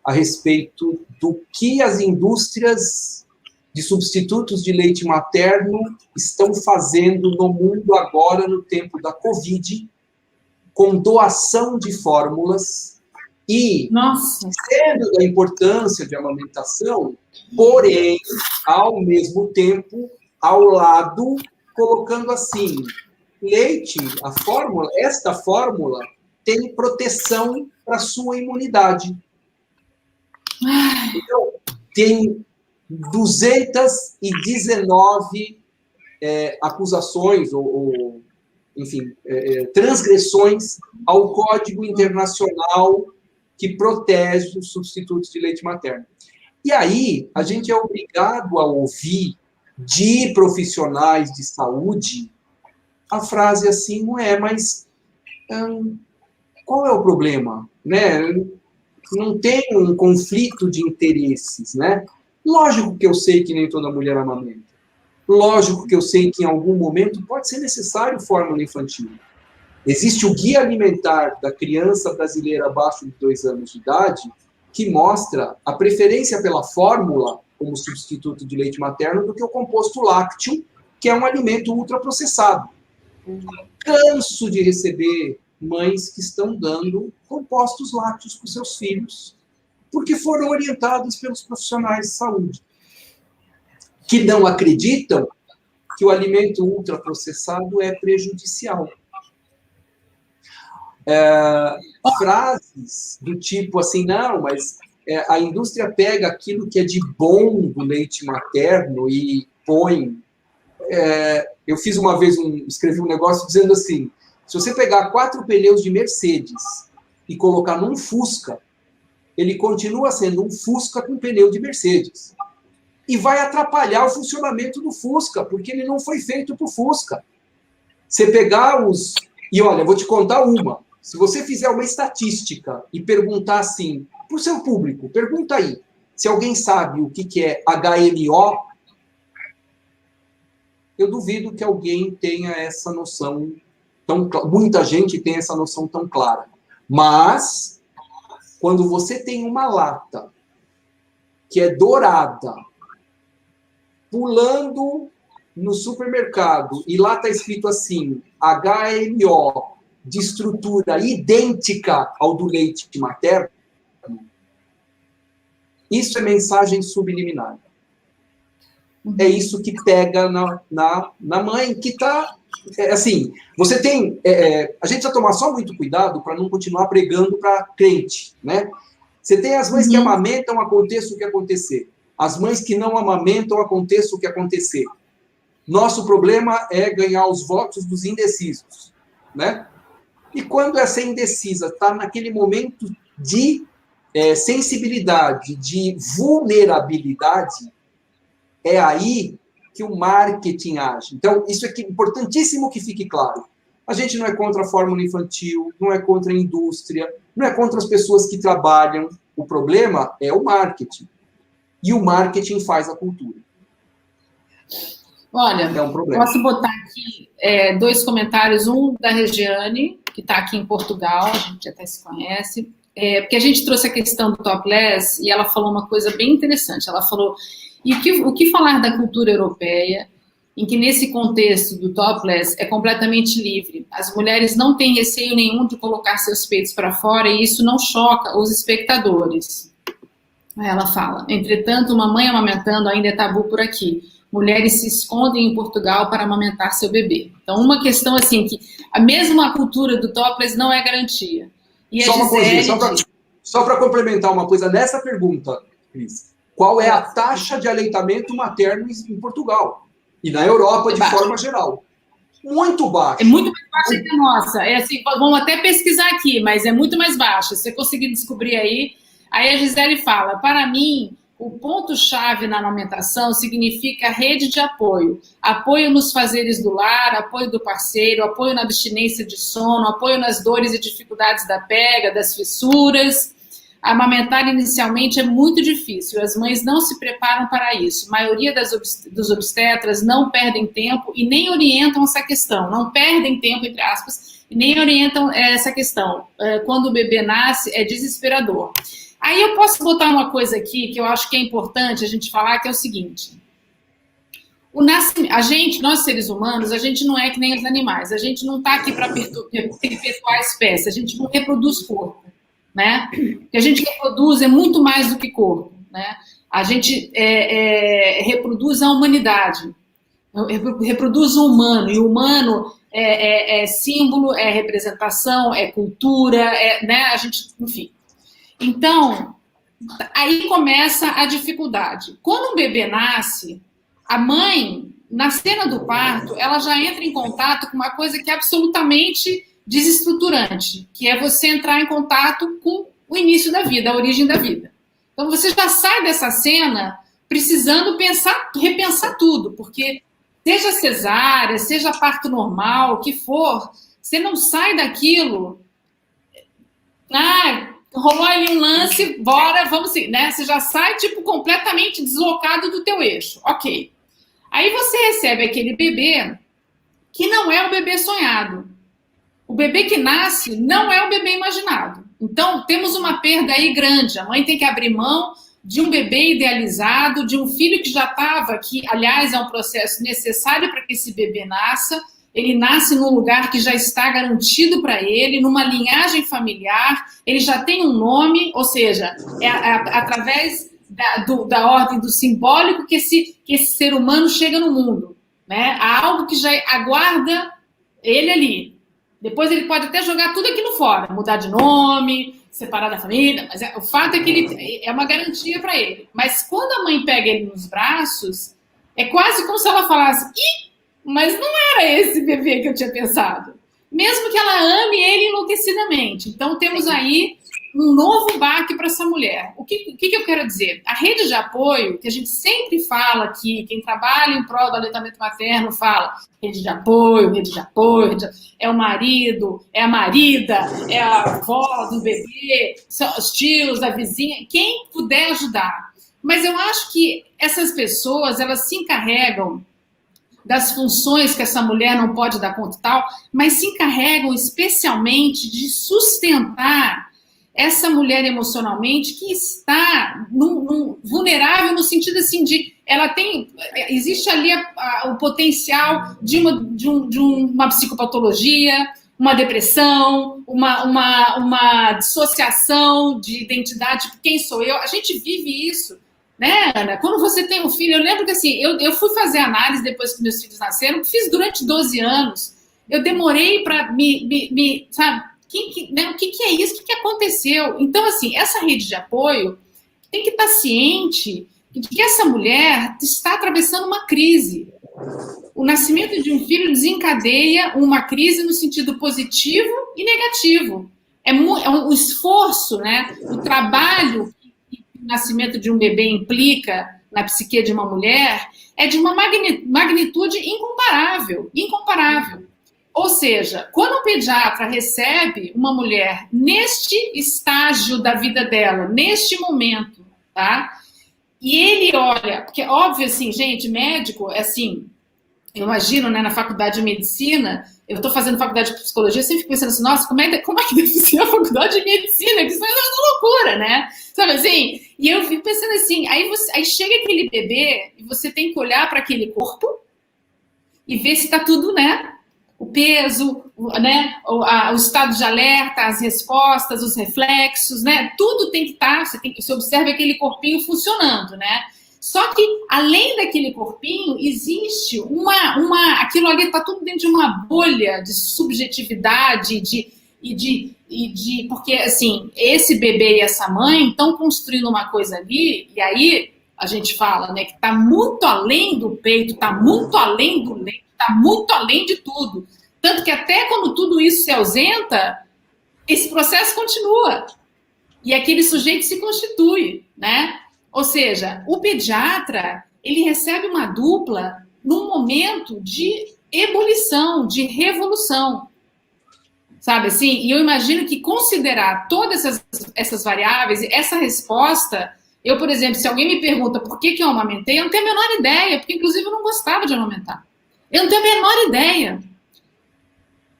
a respeito do que as indústrias de substitutos de leite materno estão fazendo no mundo agora, no tempo da Covid, com doação de fórmulas e sendo da importância de amamentação, porém, ao mesmo tempo, ao lado, colocando assim: leite, esta fórmula tem proteção para a sua imunidade. Então, tem 219 acusações, enfim, transgressões ao Código Internacional que protege os substitutos de leite materno. E aí, a gente é obrigado a ouvir de profissionais de saúde a frase assim: mas qual é o problema? Né? Não tem um conflito de interesses, né? Lógico que eu sei que nem toda mulher amamenta. Lógico que eu sei que em algum momento pode ser necessário fórmula infantil. Existe o Guia Alimentar da Criança Brasileira abaixo de 2 anos de idade, que mostra a preferência pela fórmula como substituto de leite materno do que o composto lácteo, que é um alimento ultraprocessado. Canso de receber mães que estão dando compostos lácteos para os seus filhos, porque foram orientados pelos profissionais de saúde, que não acreditam que o alimento ultraprocessado é prejudicial. Frases do tipo assim: não, mas a indústria pega aquilo que é de bom do leite materno e põe... eu fiz uma vez, escrevi um negócio dizendo assim: se você pegar 4 pneus de Mercedes e colocar num Fusca, ele continua sendo um Fusca com pneu de Mercedes. E vai atrapalhar o funcionamento do Fusca, porque ele não foi feito para o Fusca. Você pegar os... E olha, vou te contar uma. Se você fizer uma estatística e perguntar assim, para o seu público, pergunta aí, se alguém sabe o que é HMO, eu duvido que alguém tenha essa noção muita gente tem essa noção tão clara. Mas, quando você tem uma lata que é dourada, pulando no supermercado, e lá está escrito assim, HMO, de estrutura idêntica ao do leite materno, Isso é mensagem subliminar. É isso que pega na mãe, que está... assim, você tem... a gente precisa tomar só muito cuidado para não continuar pregando para crente, né? Você tem as mães que amamentam, aconteça o que acontecer. As mães que não amamentam, aconteça o que acontecer. Nosso problema é ganhar os votos dos indecisos, né? E quando essa indecisa está naquele momento de sensibilidade, de vulnerabilidade, é aí que o marketing age. Então, isso é importantíssimo que fique claro. A gente não é contra a fórmula infantil, não é contra a indústria, não é contra as pessoas que trabalham. O problema é o marketing. E o marketing faz a cultura. Olha, é um problema. Posso botar aqui 2 comentários. Um da Regiane, que está aqui em Portugal, a gente até se conhece, porque a gente trouxe a questão do topless e ela falou uma coisa bem interessante. Ela falou, o que falar da cultura europeia, em que nesse contexto do topless é completamente livre. As mulheres não têm receio nenhum de colocar seus peitos para fora e isso não choca os espectadores. Ela fala, entretanto, uma mãe amamentando ainda é tabu por aqui. Mulheres se escondem em Portugal para amamentar seu bebê. Então, uma questão assim, que a mesma cultura do topless não é garantia. E só uma coisinha, só para complementar uma coisa nessa pergunta, Cris. Qual é a taxa de aleitamento materno em Portugal? E na Europa, de forma geral? Muito baixa. É muito mais baixa que a nossa. Assim, vamos até pesquisar aqui, mas é muito mais baixa. Se você conseguir descobrir aí a Gisele fala, para mim, o ponto-chave na amamentação significa rede de apoio. Apoio nos fazeres do lar, apoio do parceiro, apoio na abstinência de sono, apoio nas dores e dificuldades da pega, das fissuras. Amamentar inicialmente é muito difícil, as mães não se preparam para isso. A maioria dos obstetras não perdem tempo e nem orientam essa questão. Não perdem tempo, entre aspas, e nem orientam essa questão. Quando o bebê nasce, é desesperador. Aí eu posso botar uma coisa aqui que eu acho que é importante a gente falar, que é o seguinte. A gente, nós seres humanos, a gente não é que nem os animais. A gente não está aqui para perpetuar a espécie. A gente não reproduz corpo, né? O que a gente reproduz é muito mais do que corpo, né? A gente reproduz a humanidade. Reproduz o humano. E o humano é símbolo, é representação, é cultura, né? A gente, enfim... Então, aí começa a dificuldade. Quando um bebê nasce, a mãe, na cena do parto, ela já entra em contato com uma coisa que é absolutamente desestruturante, que é você entrar em contato com o início da vida, a origem da vida. Então, você já sai dessa cena precisando repensar tudo, porque seja cesárea, seja parto normal, o que for, você não sai daquilo... rolou ali um lance, bora, vamos seguir, né? Você já sai, tipo, completamente deslocado do teu eixo. Ok. Aí você recebe aquele bebê que não é o bebê sonhado. O bebê que nasce não é o bebê imaginado. Então, temos uma perda aí grande. A mãe tem que abrir mão de um bebê idealizado, de um filho que já estava aqui. Aliás, é um processo necessário para que esse bebê nasça. Ele nasce num lugar que já está garantido para ele, numa linhagem familiar, ele já tem um nome, ou seja, através da ordem do simbólico que esse ser humano chega no mundo, né? Há algo que já aguarda ele ali. Depois ele pode até jogar tudo aquilo fora, mudar de nome, separar da família, mas o fato é que ele é uma garantia para ele. Mas quando a mãe pega ele nos braços, é quase como se ela falasse... Mas não era esse bebê que eu tinha pensado. Mesmo que ela ame ele enlouquecidamente. Então, temos aí um novo baque para essa mulher. O que eu quero dizer? A rede de apoio, que a gente sempre fala aqui, quem trabalha em prol do aleitamento materno fala rede de apoio, é o marido, é a marida, é a avó do bebê, são os tios, a vizinha, quem puder ajudar. Mas eu acho que essas pessoas, elas se encarregam das funções que essa mulher não pode dar conta e tal, mas se encarregam especialmente de sustentar essa mulher emocionalmente que está vulnerável no sentido assim de existe ali o potencial de uma psicopatologia, uma depressão, uma dissociação de identidade, quem sou eu? A gente vive isso, né, Ana? Quando você tem um filho, eu lembro que assim, eu fui fazer análise depois que meus filhos nasceram, fiz durante 12 anos, eu demorei para sabe, o que é isso? O que aconteceu? Então, assim, essa rede de apoio tem que estar ciente de que essa mulher está atravessando uma crise. O nascimento de um filho desencadeia uma crise no sentido positivo e negativo. É um esforço, né? O trabalho que o nascimento de um bebê implica na psique de uma mulher é de uma magnitude incomparável. Incomparável. Ou seja, quando o pediatra recebe uma mulher neste estágio da vida dela, neste momento, tá? E ele olha, porque óbvio assim, gente, médico, assim, eu imagino, né, na faculdade de medicina, eu estou fazendo faculdade de psicologia, eu sempre fico pensando assim, nossa, como é que deve ser a faculdade de medicina? Que isso é uma loucura, né? Sabe assim? E eu fico pensando assim, aí chega aquele bebê e você tem que olhar para aquele corpo e ver se está tudo, né? O peso, né? O estado de alerta, as respostas, os reflexos, né? Tudo tem que estar, você observa aquele corpinho funcionando, né? Só que, além daquele corpinho, existe aquilo ali está tudo dentro de uma bolha de subjetividade, porque, assim, esse bebê e essa mãe estão construindo uma coisa ali, e aí a gente fala, né, que está muito além do peito, está muito além do leite, está muito além de tudo. Tanto que até quando tudo isso se ausenta, esse processo continua. E aquele sujeito se constitui, né? Ou seja, o pediatra, ele recebe uma dupla num momento de ebulição, de revolução. Sabe assim? E eu imagino que considerar todas essas variáveis, essa resposta... Eu, por exemplo, se alguém me pergunta por que eu amamentei, eu não tenho a menor ideia, porque, inclusive, eu não gostava de amamentar. Eu não tenho a menor ideia.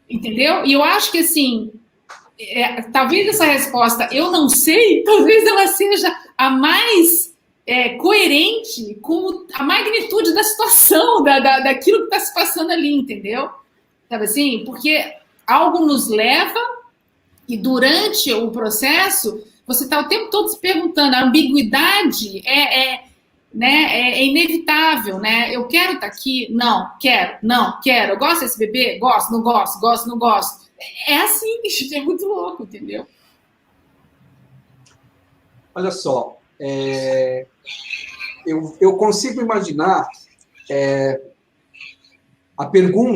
Entendeu? E eu acho que, assim, talvez essa resposta, eu não sei, talvez ela seja a mais coerente com a magnitude da situação, daquilo que está se passando ali, entendeu? Sabe assim? Porque algo nos leva e, durante o processo, você está o tempo todo se perguntando, a ambiguidade é inevitável, né? Eu quero estar aqui? Não, quero. Eu gosto desse bebê? Gosto, não gosto. É assim, é muito louco, entendeu? Olha só, eu consigo imaginar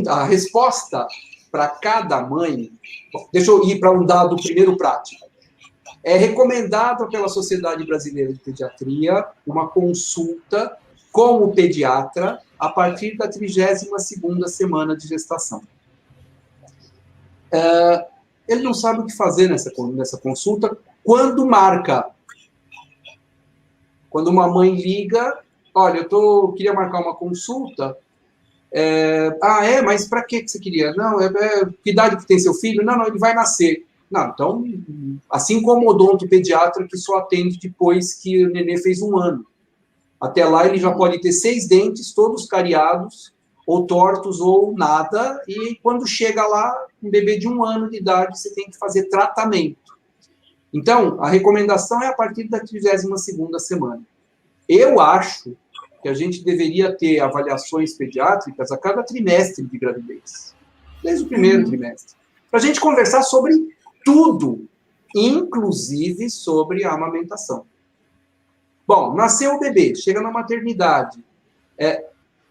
a resposta para cada mãe. Bom, deixa eu ir para um dado primeiro prático. É recomendado pela Sociedade Brasileira de Pediatria uma consulta com o pediatra a partir da 32ª semana de gestação. Ele não sabe o que fazer nessa consulta quando marca. Quando uma mãe liga, olha, queria marcar uma consulta. Mas para que você queria? Não, que idade que tem seu filho? Não, ele vai nascer. Não, então, assim como o odontopediatra que só atende depois que o nenê fez 1 ano. Até lá ele já pode ter 6 dentes, todos cariados, ou tortos, ou nada, e quando chega lá, um bebê de 1 ano de idade, você tem que fazer tratamento. Então, a recomendação é a partir da 32ª semana. Eu acho que a gente deveria ter avaliações pediátricas a cada trimestre de gravidez, desde o primeiro trimestre, para a gente conversar sobre tudo, inclusive sobre a amamentação. Bom, nasceu o bebê, chega na maternidade.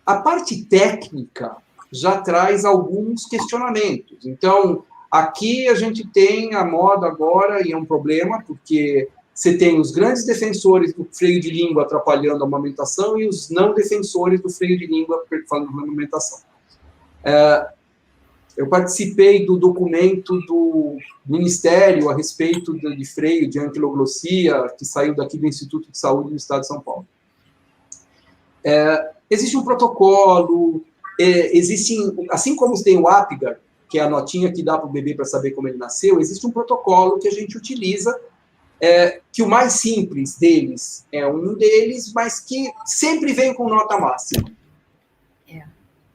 A parte técnica já traz alguns questionamentos. Então, aqui a gente tem a moda agora, e é um problema, porque você tem os grandes defensores do freio de língua atrapalhando a amamentação e os não defensores do freio de língua falando da amamentação. Eu participei do documento do Ministério a respeito de freio de anquiloglossia, que saiu daqui do Instituto de Saúde do Estado de São Paulo. Existe um protocolo, assim como tem o Apgar, que é a notinha que dá para o bebê para saber como ele nasceu, existe um protocolo que a gente utiliza, que o mais simples deles é um deles, mas que sempre vem com nota máxima.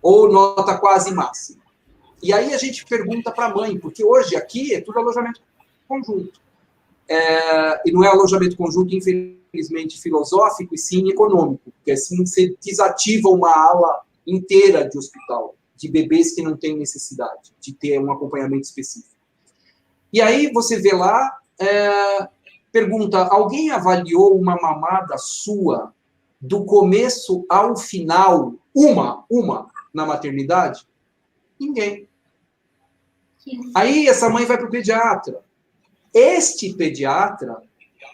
Ou nota quase máxima. E aí a gente pergunta para a mãe, porque hoje aqui é tudo alojamento conjunto. E não é alojamento conjunto, infelizmente, filosófico, e sim econômico, porque assim você desativa uma ala inteira de hospital, de bebês que não têm necessidade de ter um acompanhamento específico. E aí você vê lá, pergunta, alguém avaliou uma mamada sua do começo ao final, uma, na maternidade? Ninguém. Aí essa mãe vai para o pediatra. Este pediatra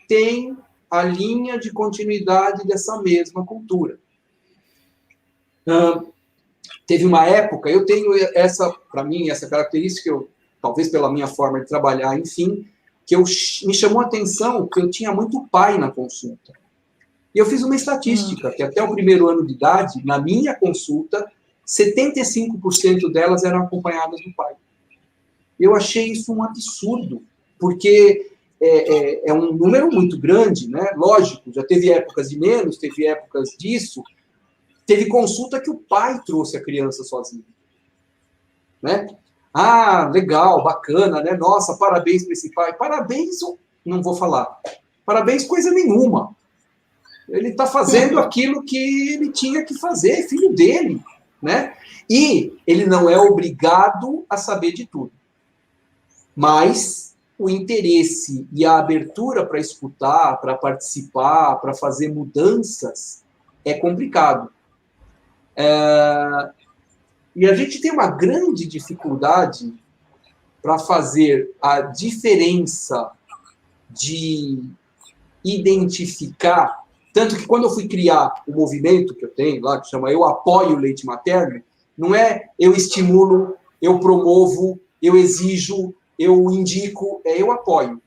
tem a linha de continuidade dessa mesma cultura. Teve uma época, eu tenho essa, para mim, essa característica, talvez pela minha forma de trabalhar, enfim, que me chamou a atenção que eu tinha muito pai na consulta. E eu fiz uma estatística, que até o primeiro ano de idade, na minha consulta, 75% delas eram acompanhadas do pai. Eu achei isso um absurdo, porque é um número muito grande, né? Lógico, já teve épocas de menos, teve épocas disso, teve consulta que o pai trouxe a criança sozinho, né? Ah, legal, bacana, né? Nossa, parabéns para esse pai. Parabéns, não vou falar. Parabéns coisa nenhuma. Ele está fazendo aquilo que ele tinha que fazer, filho dele, né? E ele não é obrigado a saber de tudo. Mas o interesse e a abertura para escutar, para participar, para fazer mudanças, é complicado. E a gente tem uma grande dificuldade para fazer a diferença de identificar, tanto que quando eu fui criar o movimento que eu tenho lá, que chama Eu Apoio o Leite Materno, não é eu estimulo, eu promovo, eu exijo, eu indico, é eu apoio.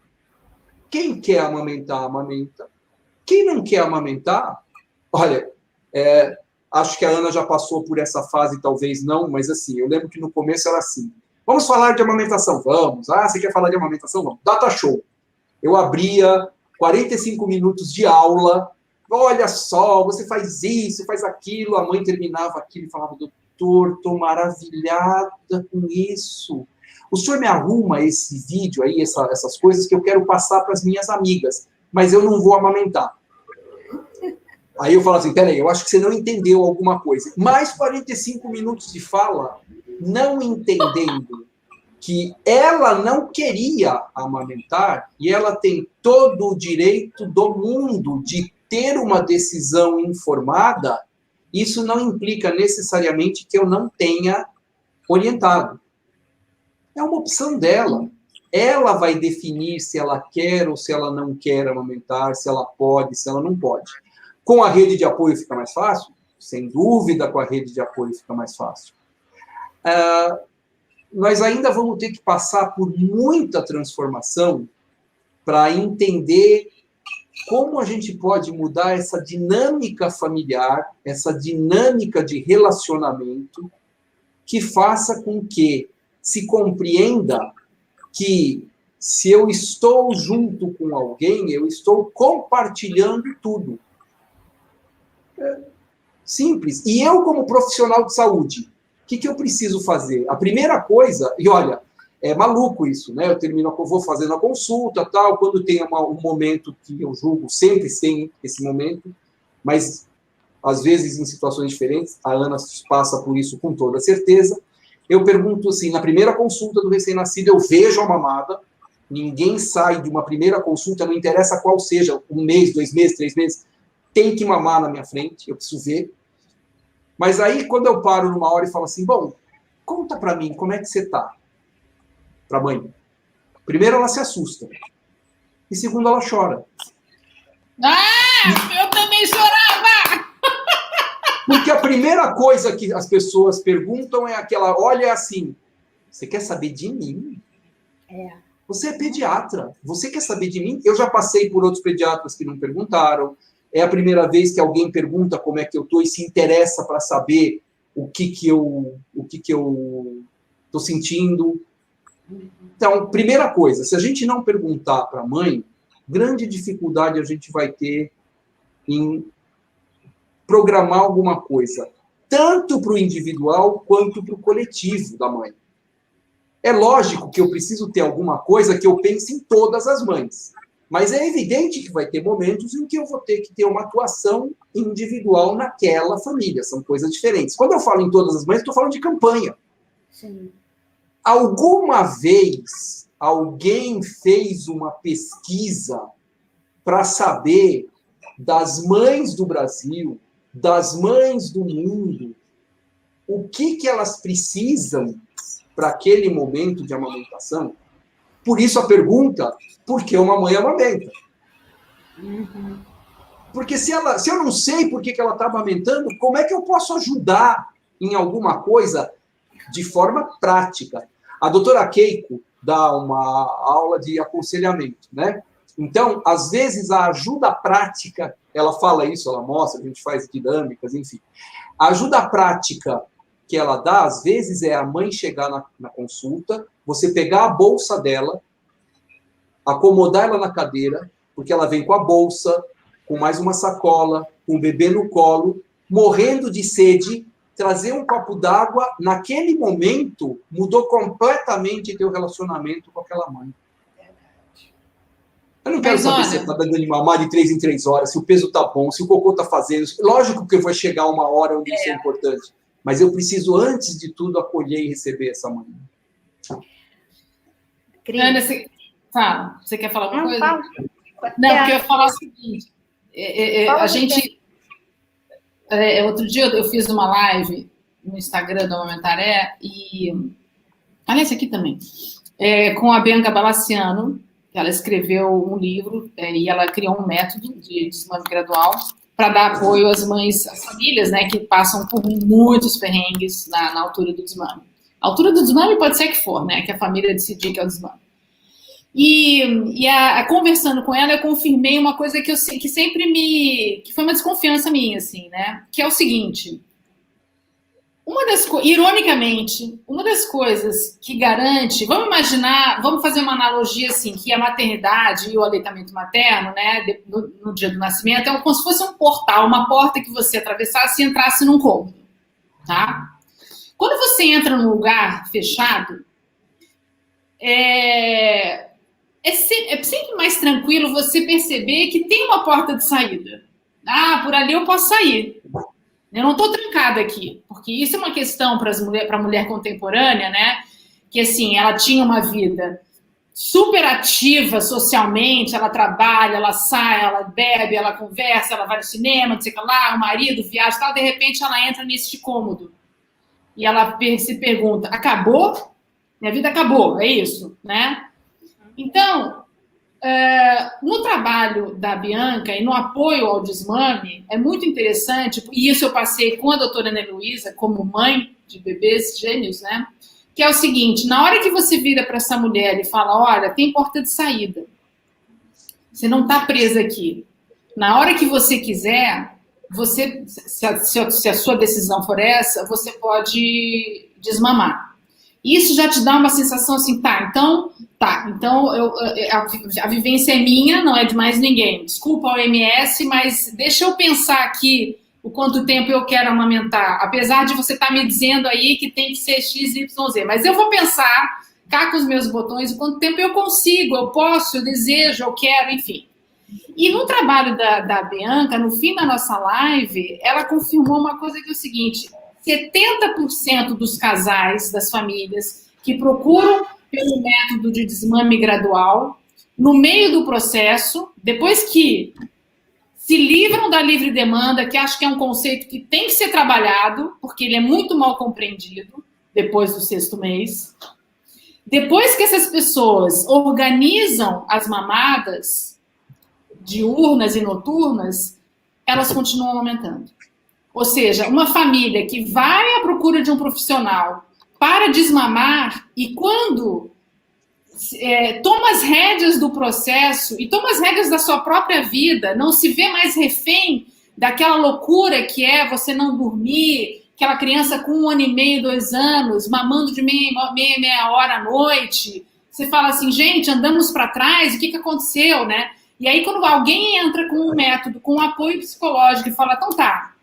Quem quer amamentar, amamenta. Quem não quer amamentar, olha, acho que a Ana já passou por essa fase, talvez não, mas assim, eu lembro que no começo era assim, vamos falar de amamentação? Vamos. Ah, você quer falar de amamentação? Vamos. Data show. Eu abria 45 minutos de aula, olha só, você faz isso, faz aquilo, a mãe terminava aquilo e falava, doutor, estou maravilhada com isso. O senhor me arruma esse vídeo aí, essas coisas que eu quero passar para as minhas amigas, mas eu não vou amamentar. Aí eu falo assim, peraí, eu acho que você não entendeu alguma coisa. Mais 45 minutos de fala, não entendendo que ela não queria amamentar e ela tem todo o direito do mundo de ter uma decisão informada, isso não implica necessariamente que eu não tenha orientado. É uma opção dela. Ela vai definir se ela quer ou se ela não quer amamentar, se ela pode, se ela não pode. Com a rede de apoio fica mais fácil? Sem dúvida, com a rede de apoio fica mais fácil. Nós ainda vamos ter que passar por muita transformação para entender como a gente pode mudar essa dinâmica familiar, essa dinâmica de relacionamento, que faça com que se compreenda que se eu estou junto com alguém, eu estou compartilhando tudo. Simples. E eu, como profissional de saúde, o que eu preciso fazer? A primeira coisa, e olha, é maluco isso, né? Eu vou fazendo a consulta, tal, quando tem um momento que eu julgo, sempre tem esse momento, mas às vezes em situações diferentes, a Ana passa por isso com toda certeza. Eu pergunto assim, na primeira consulta do recém-nascido, eu vejo a mamada, ninguém sai de uma primeira consulta, não interessa qual seja, 1 mês, 2 meses, 3 meses, tem que mamar na minha frente, eu preciso ver. Mas aí, quando eu paro numa hora e falo assim, bom, conta pra mim, como é que você tá? Pra mãe. Primeiro, ela se assusta. E segundo, ela chora. Eu também chorava! Porque a primeira coisa que as pessoas perguntam é aquela, olha assim, você quer saber de mim? Você é pediatra, você quer saber de mim? Eu já passei por outros pediatras que não perguntaram. É a primeira vez que alguém pergunta como é que eu estou e se interessa para saber o que eu estou sentindo. Então, primeira coisa, se a gente não perguntar para a mãe, grande dificuldade a gente vai ter em programar alguma coisa, tanto para o individual quanto para o coletivo da mãe. É lógico que eu preciso ter alguma coisa que eu pense em todas as mães. Mas é evidente que vai ter momentos em que eu vou ter que ter uma atuação individual naquela família. São coisas diferentes. Quando eu falo em todas as mães, estou falando de campanha. Sim. Alguma vez alguém fez uma pesquisa para saber das mães do Brasil, das mães do mundo, o que elas precisam para aquele momento de amamentação? Por isso a pergunta, por que uma mãe amamenta? Uhum. Porque se eu não sei por que ela está amamentando, como é que eu posso ajudar em alguma coisa de forma prática? A doutora Keiko dá uma aula de aconselhamento, né? Então, às vezes, a ajuda prática, ela fala isso, ela mostra, a gente faz dinâmicas, enfim. A ajuda prática que ela dá, às vezes, é a mãe chegar na consulta, você pegar a bolsa dela, acomodar ela na cadeira, porque ela vem com a bolsa, com mais uma sacola, com o bebê no colo, morrendo de sede, trazer um copo d'água, naquele momento, mudou completamente teu relacionamento com aquela mãe. Eu não quero saber se você está dando de mamar de 3 em 3 horas, se o peso está bom, se o cocô está fazendo. Lógico que vai chegar uma hora onde isso é importante. Mas eu preciso, antes de tudo, acolher e receber essa mãe. Ana, você quer falar alguma coisa? Fala. Não, porque eu ia falar o seguinte. A gente... outro dia eu fiz uma live no Instagram do Amamentaré e... Aliás, aqui também. Com a Bianca Balaciano, que ela escreveu um livro e ela criou um método de desmame gradual para dar apoio às mães, às famílias, né, que passam por muitos perrengues na altura do desmame. A altura do desmame pode ser que for, né, que a família decidir que é o desmame. E conversando com ela, eu confirmei uma coisa que sempre que foi uma desconfiança minha, assim, né, que é o seguinte: ironicamente, uma das coisas que garante, vamos fazer uma analogia assim, que a maternidade e o aleitamento materno, né, no dia do nascimento, é como se fosse um portal, uma porta que você atravessasse e entrasse num cômodo, tá? Quando você entra num lugar fechado, é sempre mais tranquilo você perceber que tem uma porta de saída. Ah, por ali eu posso sair. Eu não estou trancada aqui, porque isso é uma questão para a mulher contemporânea, né? Que, assim, ela tinha uma vida super ativa socialmente, ela trabalha, ela sai, ela bebe, ela conversa, ela vai no cinema, não sei o que lá, o marido, viaja e tal, de repente ela entra nesse cômodo. E ela se pergunta, acabou? Minha vida acabou, é isso, né? Então... no trabalho da Bianca e no apoio ao desmame, é muito interessante, e isso eu passei com a doutora Ana Luísa, como mãe de bebês gêmeos, né? Que é o seguinte: na hora que você vira para essa mulher e fala, olha, tem porta de saída, você não está presa aqui. Na hora que você quiser, se a sua decisão for essa, você pode desmamar. Isso já te dá uma sensação assim, então a vivência é minha, não é de mais ninguém. Desculpa a OMS, mas deixa eu pensar aqui o quanto tempo eu quero amamentar. Apesar de você estar me dizendo aí que tem que ser X, Y, Z. Mas eu vou pensar, cá com os meus botões, o quanto tempo eu consigo, eu posso, eu desejo, eu quero, enfim. E no trabalho da Bianca, no fim da nossa live, ela confirmou uma coisa que é o seguinte: 70% dos casais, das famílias, que procuram pelo método de desmame gradual, no meio do processo, depois que se livram da livre demanda, que acho que é um conceito que tem que ser trabalhado, porque ele é muito mal compreendido, depois do 6º mês. Depois que essas pessoas organizam as mamadas diurnas e noturnas, elas continuam aumentando. Ou seja, uma família que vai à procura de um profissional para desmamar e quando toma as rédeas do processo e toma as rédeas da sua própria vida, não se vê mais refém daquela loucura que é você não dormir, aquela criança com 1 ano e meio, 2 anos, mamando de meia hora à noite. Você fala assim, gente, andamos para trás, o que aconteceu, né? E aí quando alguém entra com um método, com um apoio psicológico e fala, então tá,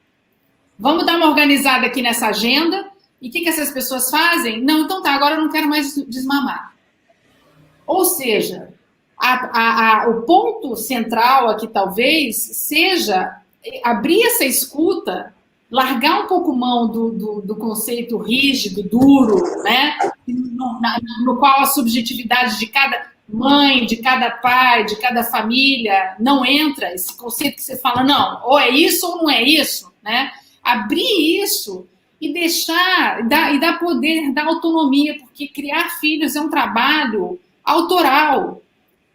vamos dar uma organizada aqui nessa agenda E o que essas pessoas fazem? Não, então tá, agora eu não quero mais desmamar. Ou seja, o ponto central aqui talvez seja abrir essa escuta, largar um pouco mão do conceito rígido, duro, né? No qual a subjetividade de cada mãe, de cada pai, de cada família não entra, esse conceito que você fala, não, ou é isso ou não é isso, né? Abrir isso e deixar, e dar poder, dar autonomia, porque criar filhos é um trabalho autoral.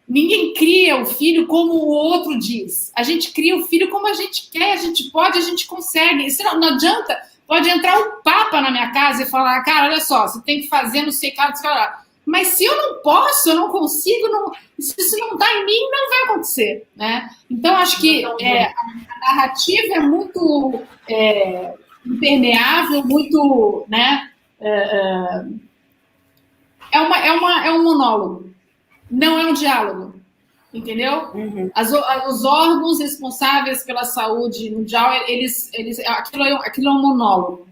Ninguém cria o filho como o outro diz. A gente cria o filho como a gente quer, a gente pode, a gente consegue. Isso não adianta, pode entrar um papa na minha casa e falar, cara, olha só, você tem que fazer não sei o que lá. Mas se eu não posso, eu não consigo, se isso não está em mim, não vai acontecer, né? Então, acho que a narrativa é muito impermeável, muito, né? É um monólogo, não é um diálogo, entendeu? Uhum. Os órgãos responsáveis pela saúde mundial, aquilo é um monólogo.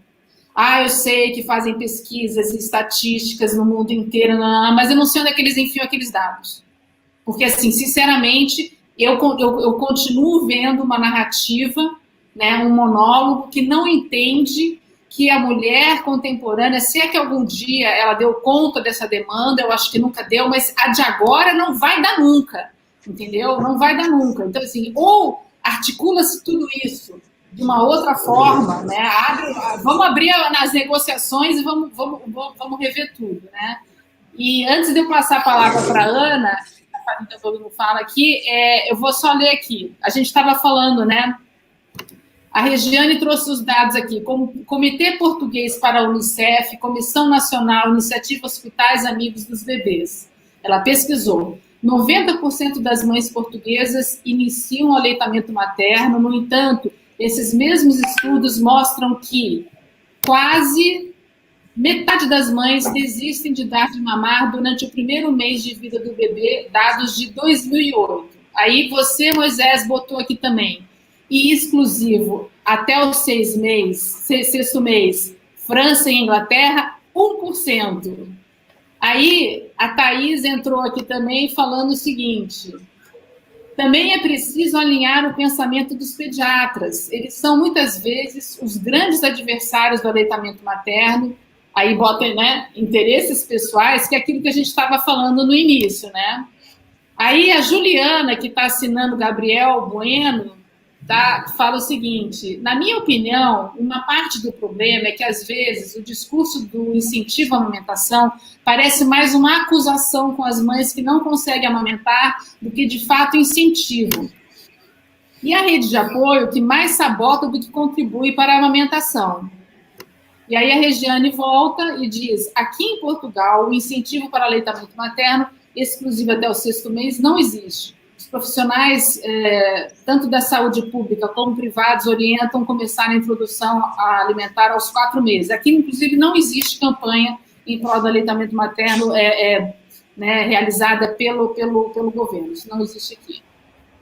Eu sei que fazem pesquisas e estatísticas no mundo inteiro, mas eu não sei onde é que eles enfiam aqueles dados. Porque, assim, sinceramente, eu continuo vendo uma narrativa, né, um monólogo que não entende que a mulher contemporânea, se é que algum dia ela deu conta dessa demanda, eu acho que nunca deu, mas a de agora não vai dar nunca, entendeu? Não vai dar nunca. Então, assim, ou articula-se tudo isso de uma outra forma, né? Vamos abrir nas negociações e vamos rever tudo, né? E antes de eu passar a palavra para a Ana, a todo mundo fala aqui, eu vou só ler aqui. A gente estava falando, né? A Regiane trouxe os dados aqui, como Comitê Português para a Unicef, Comissão Nacional, Iniciativa Hospitais Amigos dos Bebês. Ela pesquisou. 90% das mães portuguesas iniciam o aleitamento materno, no entanto, esses mesmos estudos mostram que quase metade das mães desistem de dar de mamar durante o primeiro mês de vida do bebê, dados de 2008. Aí você, Moisés, botou aqui também. E exclusivo até os sexto mês, França e Inglaterra, 1%. Aí a Thaís entrou aqui também falando o seguinte... Também é preciso alinhar o pensamento dos pediatras. Eles são, muitas vezes, os grandes adversários do aleitamento materno. Aí botam, né, interesses pessoais, que é aquilo que a gente estava falando no início, né? Aí a Juliana, que está assinando Gabriel Bueno, fala o seguinte, na minha opinião, uma parte do problema é que, às vezes, o discurso do incentivo à amamentação parece mais uma acusação com as mães que não conseguem amamentar do que, de fato, incentivo. E a rede de apoio que mais sabota do que contribui para a amamentação. E aí a Regiane volta e diz, aqui em Portugal, o incentivo para aleitamento materno, exclusivo até o 6º mês, não existe. Os profissionais, tanto da saúde pública como privados, orientam começar a introdução alimentar aos 4 meses. Aqui, inclusive, não existe campanha em prol do aleitamento materno né, realizada pelo governo. Isso não existe aqui.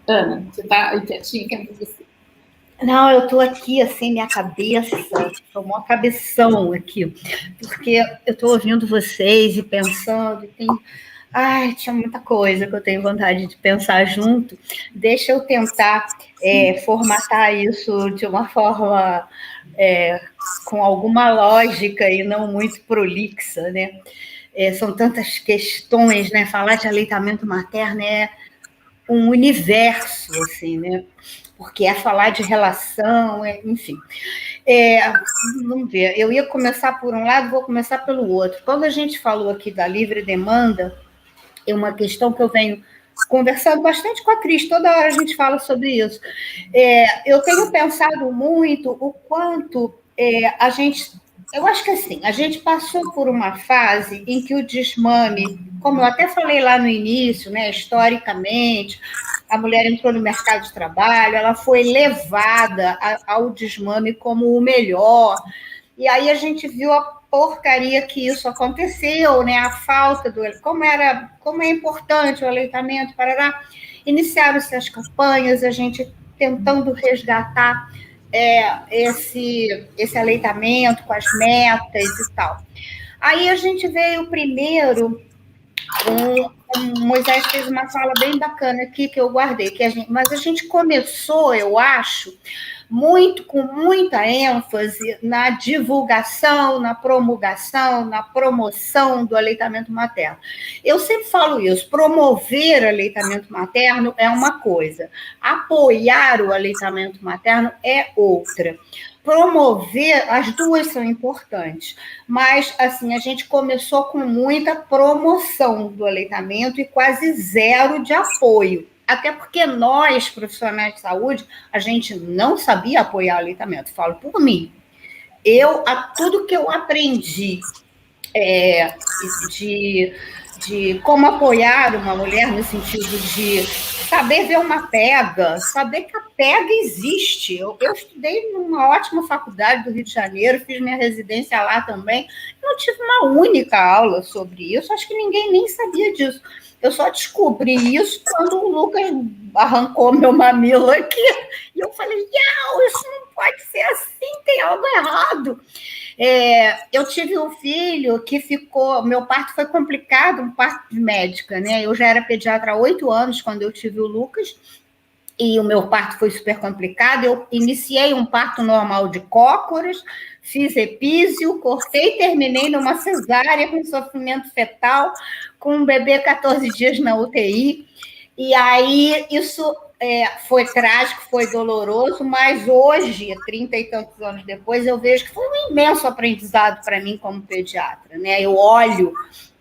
Ana, você está quietinha? Quero ver você. Não, eu estou aqui, assim, minha cabeça tomou uma cabeção aqui, porque eu estou ouvindo vocês e pensando, tinha muita coisa que eu tenho vontade de pensar junto. Deixa eu tentar formatar isso de uma forma com alguma lógica e não muito prolixa, né? São tantas questões, né? Falar de aleitamento materno é um universo, assim, né? Porque falar de relação, enfim. Vamos ver, eu ia começar por um lado, vou começar pelo outro. Quando a gente falou aqui da livre demanda, é uma questão que eu venho conversando bastante com a Cris, toda hora a gente fala sobre isso. Eu tenho pensado muito o quanto eu acho que assim, a gente passou por uma fase em que o desmame, como eu até falei lá no início, né, historicamente, a mulher entrou no mercado de trabalho, ela foi levada ao desmame como o melhor, e aí a gente viu a porcaria que isso aconteceu, né? A falta como é importante o aleitamento, iniciaram-se as campanhas, a gente tentando resgatar esse aleitamento com as metas e tal. Aí a gente veio primeiro, o Moisés fez uma fala bem bacana aqui que eu guardei, mas a gente começou, eu acho, com muita ênfase na divulgação, na promulgação, na promoção do aleitamento materno. Eu sempre falo isso, promover aleitamento materno é uma coisa, apoiar o aleitamento materno é outra. Promover, as duas são importantes, mas assim, a gente começou com muita promoção do aleitamento e quase zero de apoio. Até porque nós, profissionais de saúde, a gente não sabia apoiar o aleitamento. Falo por mim. Tudo que eu aprendi de como apoiar uma mulher no sentido de saber ver uma pega, saber que a pega existe. Eu estudei numa ótima faculdade do Rio de Janeiro, fiz minha residência lá também, não tive uma única aula sobre isso, acho que ninguém nem sabia disso. Eu só descobri isso quando o Lucas arrancou meu mamilo aqui, e eu falei, isso não pode ser assim, tem algo errado. Eu tive um filho que meu parto foi complicado, um parto de médica, né? Eu já era pediatra há 8 anos quando eu tive o Lucas, e o meu parto foi super complicado. Eu iniciei um parto normal de cócoras, fiz epísio, cortei e terminei numa cesárea com sofrimento fetal, com um bebê 14 dias na UTI, e aí isso foi trágico, foi doloroso, mas hoje, 30 e tantos anos depois, eu vejo que foi um imenso aprendizado para mim como pediatra, né? Eu olho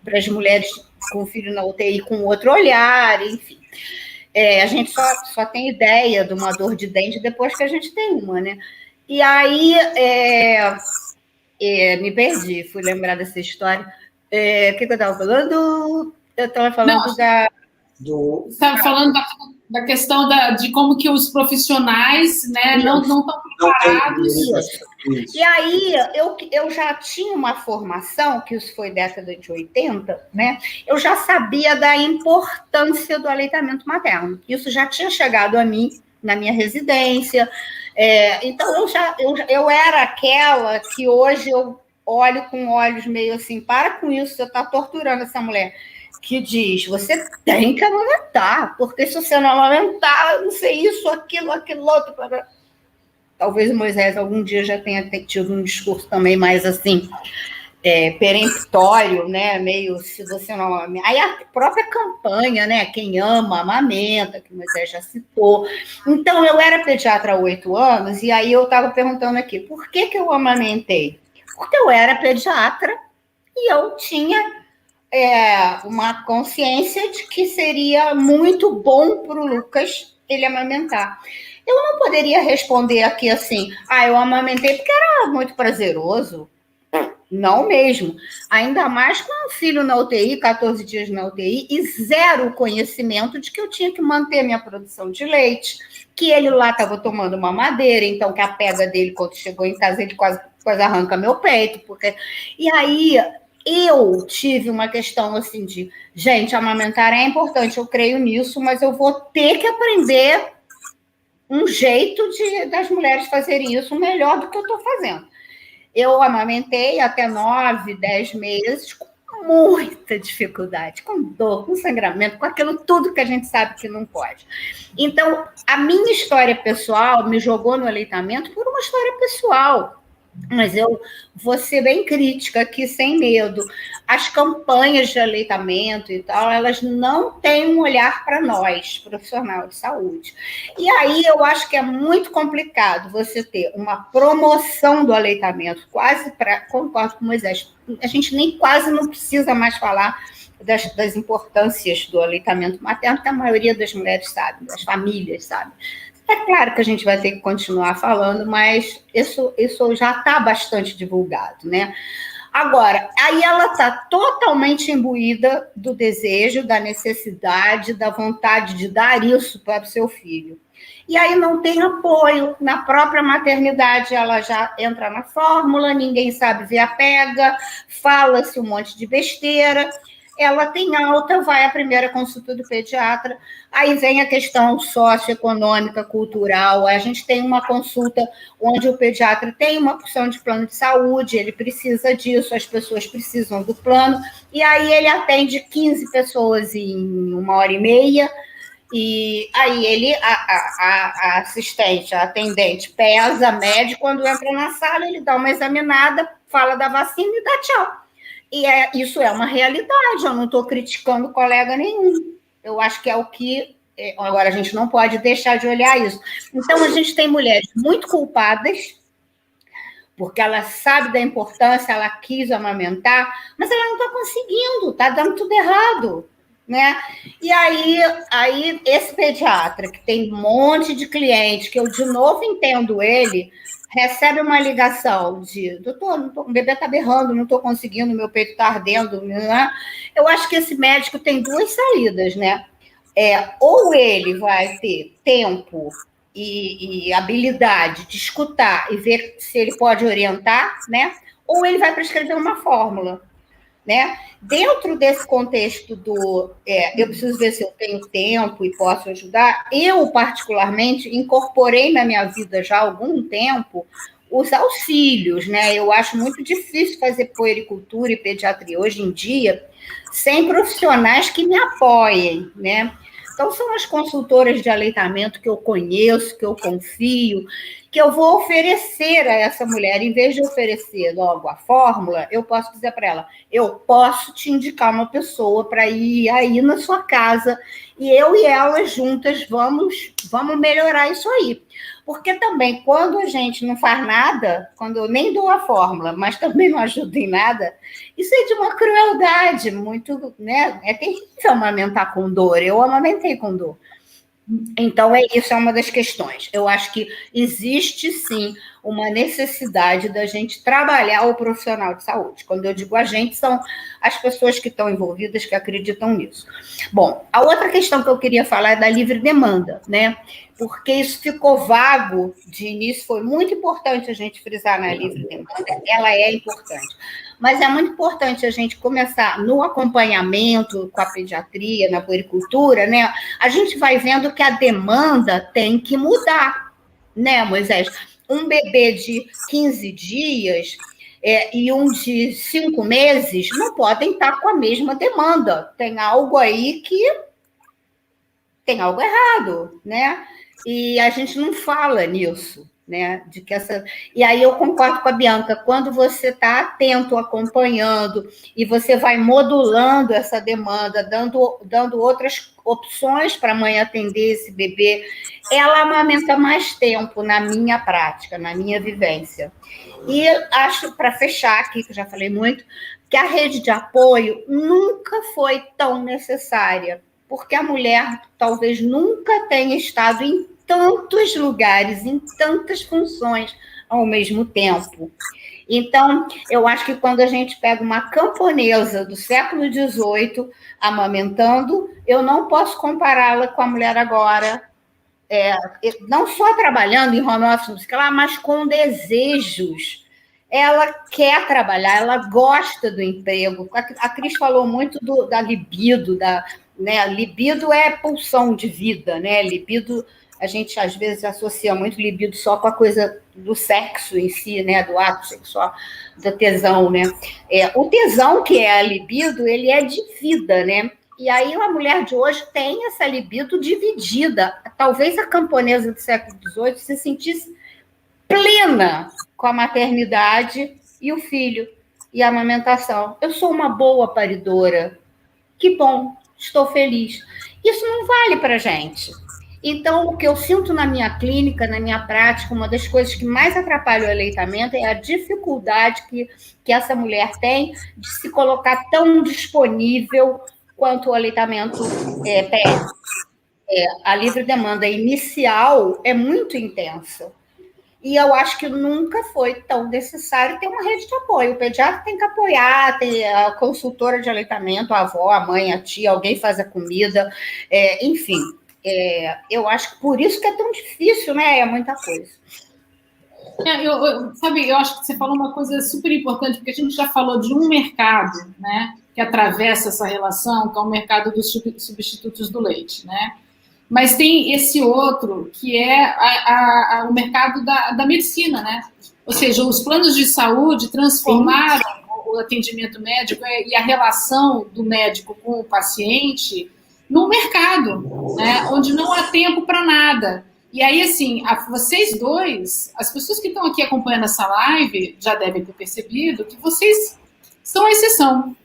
para as mulheres com filho na UTI com outro olhar, enfim. A gente só tem ideia de uma dor de dente depois que a gente tem uma, né? E aí, me perdi, fui lembrar dessa história. O que eu estava falando? Eu estava falando Você estava falando da questão de como que os profissionais, né, não estão preparados. E aí, eu já tinha uma formação, que isso foi década de 80, né? Eu já sabia da importância do aleitamento materno. Isso já tinha chegado a mim na minha residência. Então, eu era aquela que hoje eu olho com olhos meio assim, para com isso, você está torturando essa mulher, que diz, você tem que amamentar, porque se você não amamentar, não sei isso, aquilo outro. Talvez o Moisés algum dia já tenha tido um discurso também mais assim, peremptório, né? Meio, se você não amamenta. Aí a própria campanha, né? Quem ama, amamenta, que o Moisés já citou. Então, eu era pediatra há 8 anos, e aí eu estava perguntando aqui, por que eu amamentei? Porque eu era pediatra e eu tinha uma consciência de que seria muito bom para o Lucas ele amamentar. Eu não poderia responder aqui assim, eu amamentei porque era muito prazeroso. Não mesmo. Ainda mais com um filho na UTI, 14 dias na UTI, e zero conhecimento de que eu tinha que manter minha produção de leite, que ele lá estava tomando uma madeira, então que a pega dele, quando chegou em casa, ele quase arranca meu peito. E aí eu tive uma questão assim de, gente, amamentar é importante, eu creio nisso, mas eu vou ter que aprender um jeito das mulheres fazerem isso melhor do que eu estou fazendo. Eu amamentei até 9, 10 meses com muita dificuldade, com dor, com sangramento, com aquilo tudo que a gente sabe que não pode. Então, a minha história pessoal me jogou no aleitamento por uma história pessoal. Mas eu vou ser bem crítica aqui, sem medo. As campanhas de aleitamento e tal, elas não têm um olhar para nós, profissional de saúde. E aí eu acho que é muito complicado você ter uma promoção do aleitamento, concordo com o Moisés, a gente nem quase não precisa mais falar das importâncias do aleitamento materno, que a maioria das mulheres sabe, das famílias sabe. É claro que a gente vai ter que continuar falando, mas isso já está bastante divulgado, né? Agora, aí ela está totalmente imbuída do desejo, da necessidade, da vontade de dar isso para o seu filho. E aí não tem apoio. Na própria maternidade, ela já entra na fórmula, ninguém sabe ver a pega, fala-se um monte de besteira. ela tem alta, vai à primeira consulta do pediatra, aí vem a questão socioeconômica, cultural, a gente tem uma consulta onde o pediatra tem uma opção de plano de saúde, ele precisa disso, as pessoas precisam do plano, e aí ele atende 15 pessoas em 1h30, e aí ele, a assistente, a atendente, pesa, mede, quando entra na sala, ele dá uma examinada, fala da vacina e dá tchau. E isso é uma realidade, eu não estou criticando colega nenhum. Eu acho que é o que... Agora, a gente não pode deixar de olhar isso. Então, a gente tem mulheres muito culpadas, porque ela sabe da importância, ela quis amamentar, mas ela não está conseguindo, está dando tudo errado, né? E aí esse pediatra, que tem um monte de clientes, que eu, de novo, entendo ele, recebe uma ligação de, doutor, o bebê está berrando, não estou conseguindo, meu peito está ardendo, né? Eu acho que esse médico tem duas saídas, né? Ou ele vai ter tempo e habilidade de escutar e ver se ele pode orientar, né? Ou ele vai prescrever uma fórmula, né? Dentro desse contexto eu preciso ver se eu tenho tempo e posso ajudar, eu, particularmente, incorporei na minha vida já há algum tempo os auxílios, né? Eu acho muito difícil fazer puericultura e pediatria hoje em dia sem profissionais que me apoiem, né? Então, são as consultoras de aleitamento que eu conheço, que eu confio, que eu vou oferecer a essa mulher. Em vez de oferecer logo a fórmula, eu posso dizer para ela, eu posso te indicar uma pessoa para ir aí na sua casa, e eu e ela juntas vamos melhorar isso aí. Porque também, quando a gente não faz nada, quando eu nem dou a fórmula, mas também não ajudo em nada, isso é de uma crueldade muito, né? É terrível amamentar com dor. Eu amamentei com dor. Então, isso é uma das questões. Eu acho que existe, sim, uma necessidade da gente trabalhar o profissional de saúde. Quando eu digo a gente, são as pessoas que estão envolvidas, que acreditam nisso. Bom, a outra questão que eu queria falar é da livre demanda, né? Porque isso ficou vago de início, foi muito importante a gente frisar na livre demanda, ela é importante. Mas é muito importante a gente começar no acompanhamento com a pediatria, na puericultura, né? A gente vai vendo que a demanda tem que mudar, né, Moisés? Um bebê de 15 dias e um de 5 meses não podem estar com a mesma demanda. Tem algo aí que tem algo errado, né? E a gente não fala nisso, né? E aí eu concordo com a Bianca, quando você está atento, acompanhando, e você vai modulando essa demanda, dando outras opções para a mãe atender esse bebê, ela amamenta mais tempo na minha prática, na minha vivência. E acho, para fechar aqui, que eu já falei muito, que a rede de apoio nunca foi tão necessária, porque a mulher talvez nunca tenha estado em tantos lugares, em tantas funções ao mesmo tempo. Então, eu acho que quando a gente pega uma camponesa do século XVIII amamentando, eu não posso compará-la com a mulher agora, não só trabalhando em home office, mas com desejos. Ela quer trabalhar, ela gosta do emprego. A Cris falou muito da libido, né? Libido é pulsão de vida, né? Libido, a gente às vezes associa muito libido só com a coisa do sexo em si, né? Do ato sexual, da tesão, né? O tesão, que é a libido, ele é de vida, né? E aí a mulher de hoje tem essa libido dividida. Talvez a camponesa do século XVIII se sentisse plena com a maternidade e o filho e a amamentação. Eu sou uma boa paridora. Que bom, estou feliz. Isso não vale para a gente. Então, o que eu sinto na minha clínica, na minha prática, uma das coisas que mais atrapalha o aleitamento é a dificuldade que essa mulher tem de se colocar tão disponível quanto o aleitamento pede. A livre demanda inicial é muito intensa. E eu acho que nunca foi tão necessário ter uma rede de apoio. O pediatra tem que apoiar, tem a consultora de aleitamento, a avó, a mãe, a tia, alguém faz a comida, enfim. Eu acho que por isso que é tão difícil, né? É muita coisa. Eu acho que você falou uma coisa super importante, porque a gente já falou de um mercado, né? que atravessa essa relação, que é o mercado dos substitutos do leite, né? Mas tem esse outro, que é o mercado da medicina, né? Ou seja, os planos de saúde transformaram o atendimento médico e a relação do médico com o paciente no mercado, né? Onde não há tempo para nada. E aí, assim, vocês dois, as pessoas que estão aqui acompanhando essa live, já devem ter percebido que vocês são a exceção.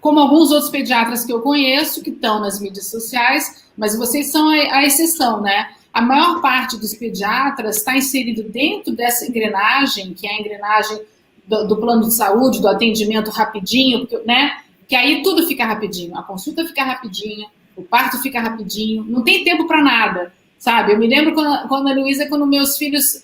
Como alguns outros pediatras que eu conheço, que estão nas mídias sociais, mas vocês são a exceção, né? A maior parte dos pediatras está inserido dentro dessa engrenagem, que é a engrenagem do plano de saúde, do atendimento rapidinho, né? Que aí tudo fica rapidinho, a consulta fica rapidinha, o parto fica rapidinho, não tem tempo para nada, sabe? Eu me lembro quando a Luísa, quando meus filhos,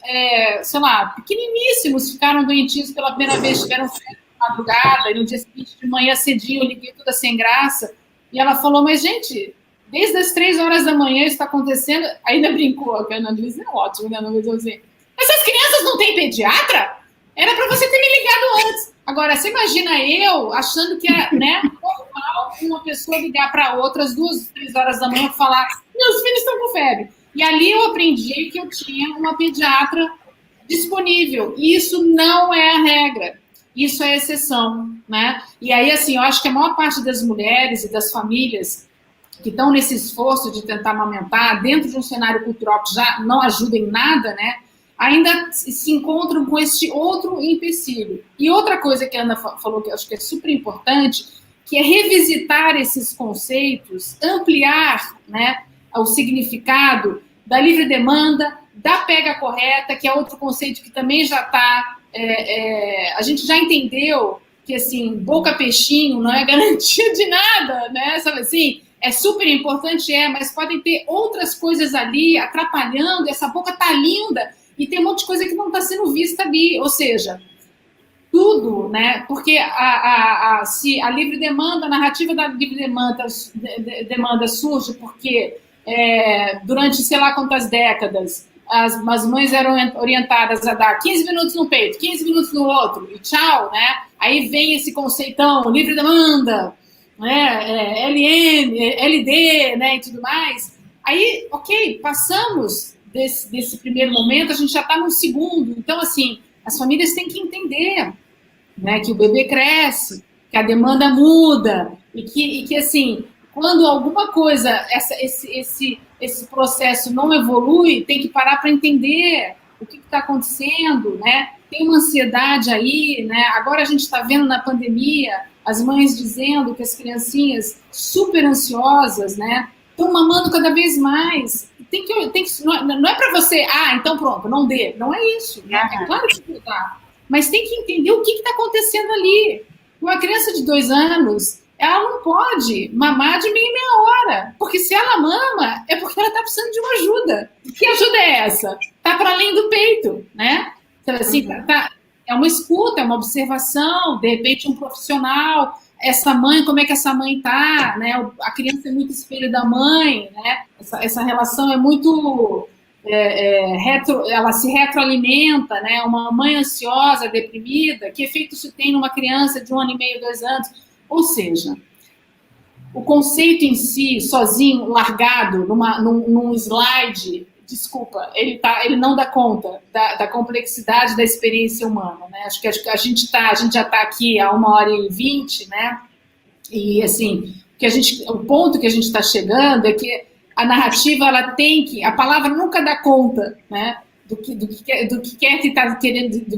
sei lá, pequeniníssimos, ficaram doentinhos pela primeira vez, tiveram febre de madrugada, e no dia seguinte de manhã cedinho eu liguei tudo sem graça, e ela falou, mas gente, desde as 3 horas da manhã isso está acontecendo, ainda brincou, a Ana Luísa é ótimo, né? Assim, essas crianças não têm pediatra? Era para você ter me ligado antes. Agora, você imagina eu achando que é, né, normal uma pessoa ligar para outra às 2, 3 horas da manhã e falar, meus filhos estão com febre. E ali eu aprendi que eu tinha uma pediatra disponível. E isso não é a regra. Isso é exceção, né? E aí, assim, eu acho que a maior parte das mulheres e das famílias que estão nesse esforço de tentar amamentar dentro de um cenário cultural que já não ajuda em nada, né? Ainda se encontram com este outro empecilho. E outra coisa que a Ana falou, que eu acho que é super importante, que é revisitar esses conceitos, ampliar, né, o significado da livre demanda, da pega correta, que é outro conceito que também já está... a gente já entendeu que, assim, boca peixinho não é garantia de nada, né? Sabe assim? É super importante, mas podem ter outras coisas ali atrapalhando, essa boca tá linda, e tem um monte de coisa que não está sendo vista ali, ou seja, tudo, né? Porque se a livre demanda, a narrativa da livre demanda surge porque durante sei lá quantas décadas as mães eram orientadas a dar 15 minutos no peito, 15 minutos no outro, e tchau, né? Aí vem esse conceitão, livre demanda, né? LM, LD, né? E tudo mais. Aí, ok, passamos desse primeiro momento, a gente já está no segundo. Então, assim, as famílias têm que entender, né, que o bebê cresce, que a demanda muda, e que assim, quando alguma coisa, esse processo não evolui, tem que parar para entender o que está acontecendo, né? Tem uma ansiedade aí, né? Agora a gente está vendo na pandemia as mães dizendo que as criancinhas super ansiosas, né, estão mamando cada vez mais. Não é para você, então pronto, não dê. Não é isso. Né? É claro que dá. Mas tem que entender o que está acontecendo ali. Uma criança de 2 anos, ela não pode mamar de meia hora. Porque se ela mama, é porque ela está precisando de uma ajuda. Que ajuda é essa? Está para além do peito, né? Então, assim, é uma escuta, é uma observação, de repente um profissional... Essa mãe, como é que essa mãe tá, né? A criança é muito espelho da mãe, né? Essa relação é muito ela se retroalimenta, né? Uma mãe ansiosa, deprimida, que efeito isso tem numa criança de 1 ano e meio, 2 anos? Ou seja, o conceito em si, sozinho, largado, num slide, desculpa, ele não dá conta da complexidade da experiência humana, né? Acho que a gente já está aqui há 1h20, né? E assim, o ponto que a gente está chegando é que a narrativa ela tem que, a palavra nunca dá conta, né? Do que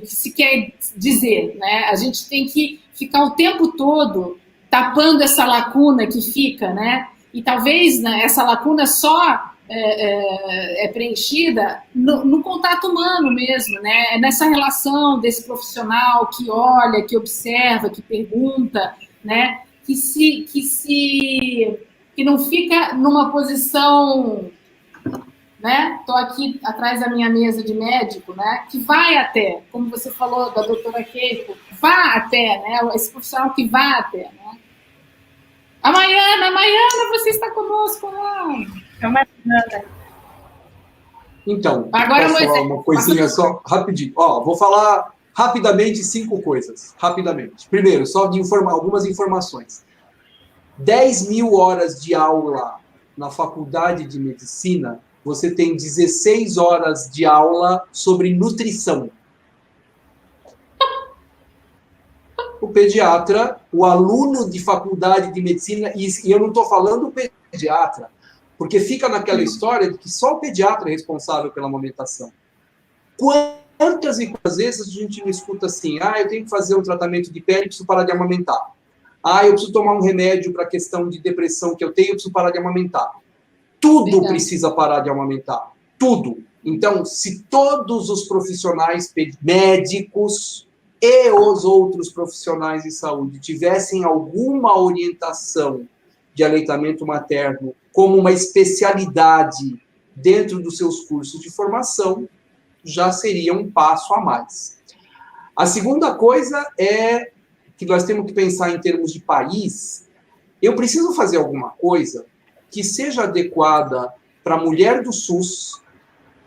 se quer dizer, né? A gente tem que ficar o tempo todo tapando essa lacuna que fica, né? E talvez, né, essa lacuna só é preenchida no contato humano mesmo, né? Nessa relação desse profissional que olha, que observa, que pergunta, né? Que não fica numa posição, né? Estou aqui atrás da minha mesa de médico, né? Que vai até, como você falou da doutora Keiko, vá até, né? Esse profissional que vá até, né? A Maiana, você está conosco lá. Então, agora posso falar uma coisinha só, rapidinho. Vou falar Rapidamente, 5 coisas. Rapidamente. Primeiro, só de algumas informações. 10.000 horas de aula na faculdade de medicina, você tem 16 horas de aula sobre nutrição. O pediatra, o aluno de faculdade de medicina, e eu não estou falando pediatra, porque fica naquela história de que só o pediatra é responsável pela amamentação. Quantas e quantas vezes a gente não escuta assim, eu tenho que fazer um tratamento de pele e preciso parar de amamentar. Eu preciso tomar um remédio para a questão de depressão que eu tenho, eu preciso parar de amamentar. Tudo precisa parar de amamentar. Tudo. Então, se todos os profissionais médicos e os outros profissionais de saúde tivessem alguma orientação de aleitamento materno como uma especialidade dentro dos seus cursos de formação, já seria um passo a mais. A segunda coisa é que nós temos que pensar em termos de país. Eu preciso fazer alguma coisa que seja adequada para a mulher do SUS,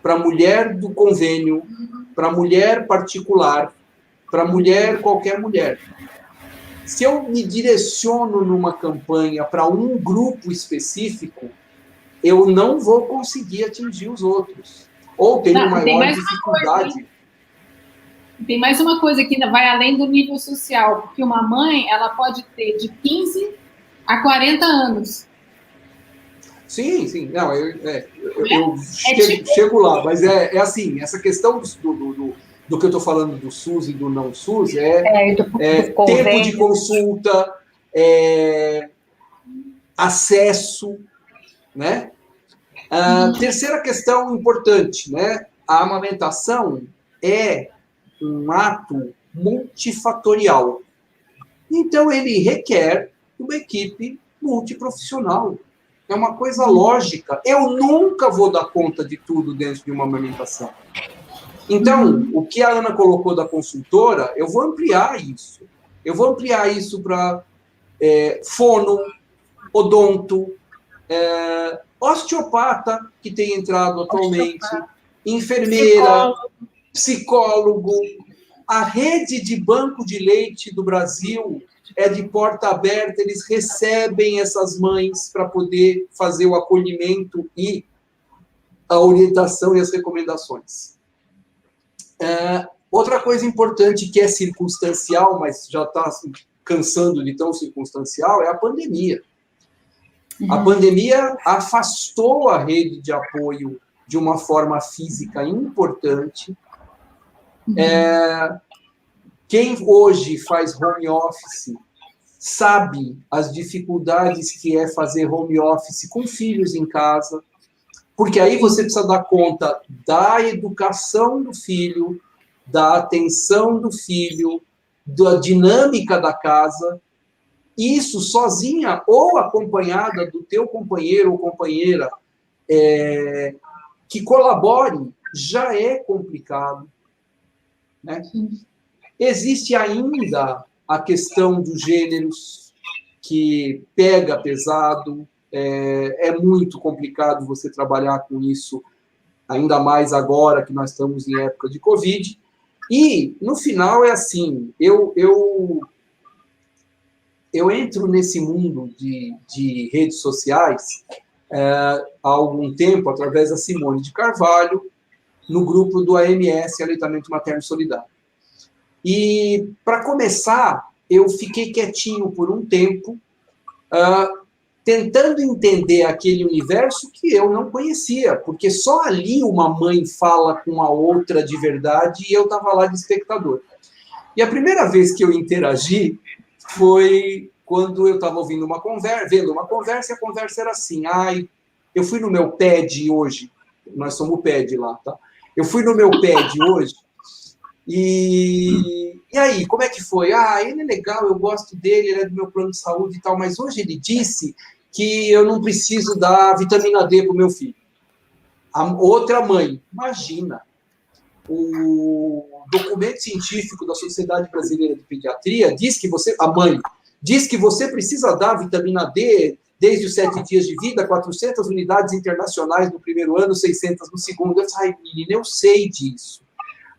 para a mulher do convênio, para a mulher particular, para a mulher, qualquer mulher. Se eu me direciono numa campanha para um grupo específico, eu não vou conseguir atingir os outros. Ou tenho maior dificuldade. Tem mais uma coisa que vai além do nível social, porque uma mãe, ela pode ter de 15 a 40 anos. Sim, sim. Não, eu chego lá, mas é assim, essa questão do que eu estou falando do SUS e do não SUS tempo de consulta, acesso, né? Terceira questão importante, né? A amamentação é um ato multifatorial. Então, ele requer uma equipe multiprofissional. É uma coisa lógica. Eu nunca vou dar conta de tudo dentro de uma amamentação. Então, o que a Ana colocou da consultora, eu vou ampliar isso. Eu vou ampliar isso para fono, odonto, osteopata, que tem entrado atualmente, enfermeira, psicólogo. A rede de banco de leite do Brasil é de porta aberta, eles recebem essas mães para poder fazer o acolhimento e a orientação e as recomendações. Outra coisa importante que é circunstancial, mas já está cansando de tão circunstancial, é a pandemia. A pandemia afastou a rede de apoio de uma forma física importante. Quem hoje faz home office sabe as dificuldades que é fazer home office com filhos em casa, porque aí você precisa dar conta da educação do filho, da atenção do filho, da dinâmica da casa. Isso sozinha ou acompanhada do teu companheiro ou companheira que colabore, já é complicado. Né? Existe ainda a questão dos gêneros, que pega pesado, é muito complicado você trabalhar com isso, ainda mais agora que nós estamos em época de Covid. E, no final, é assim, eu entro nesse mundo de redes sociais há algum tempo, através da Simone de Carvalho, no grupo do AMS, Aleitamento Materno Solidário. E, para começar, eu fiquei quietinho por um tempo, tentando entender aquele universo que eu não conhecia, porque só ali uma mãe fala com a outra de verdade e eu estava lá de espectador. E a primeira vez que eu interagi foi quando eu estava vendo uma conversa, e a conversa era assim, eu fui no meu PED hoje, nós somos o PED lá, tá? Eu fui no meu PED hoje, e aí, como é que foi? Ele é legal, eu gosto dele, ele é do meu plano de saúde e tal, mas hoje ele disse que eu não preciso dar vitamina D para o meu filho. A outra mãe, imagina, o documento científico da Sociedade Brasileira de Pediatria diz que a mãe diz que você precisa dar vitamina D desde os 7 dias de vida, 400 unidades internacionais no primeiro ano, 600 no segundo. Eu falei, menina, eu sei disso.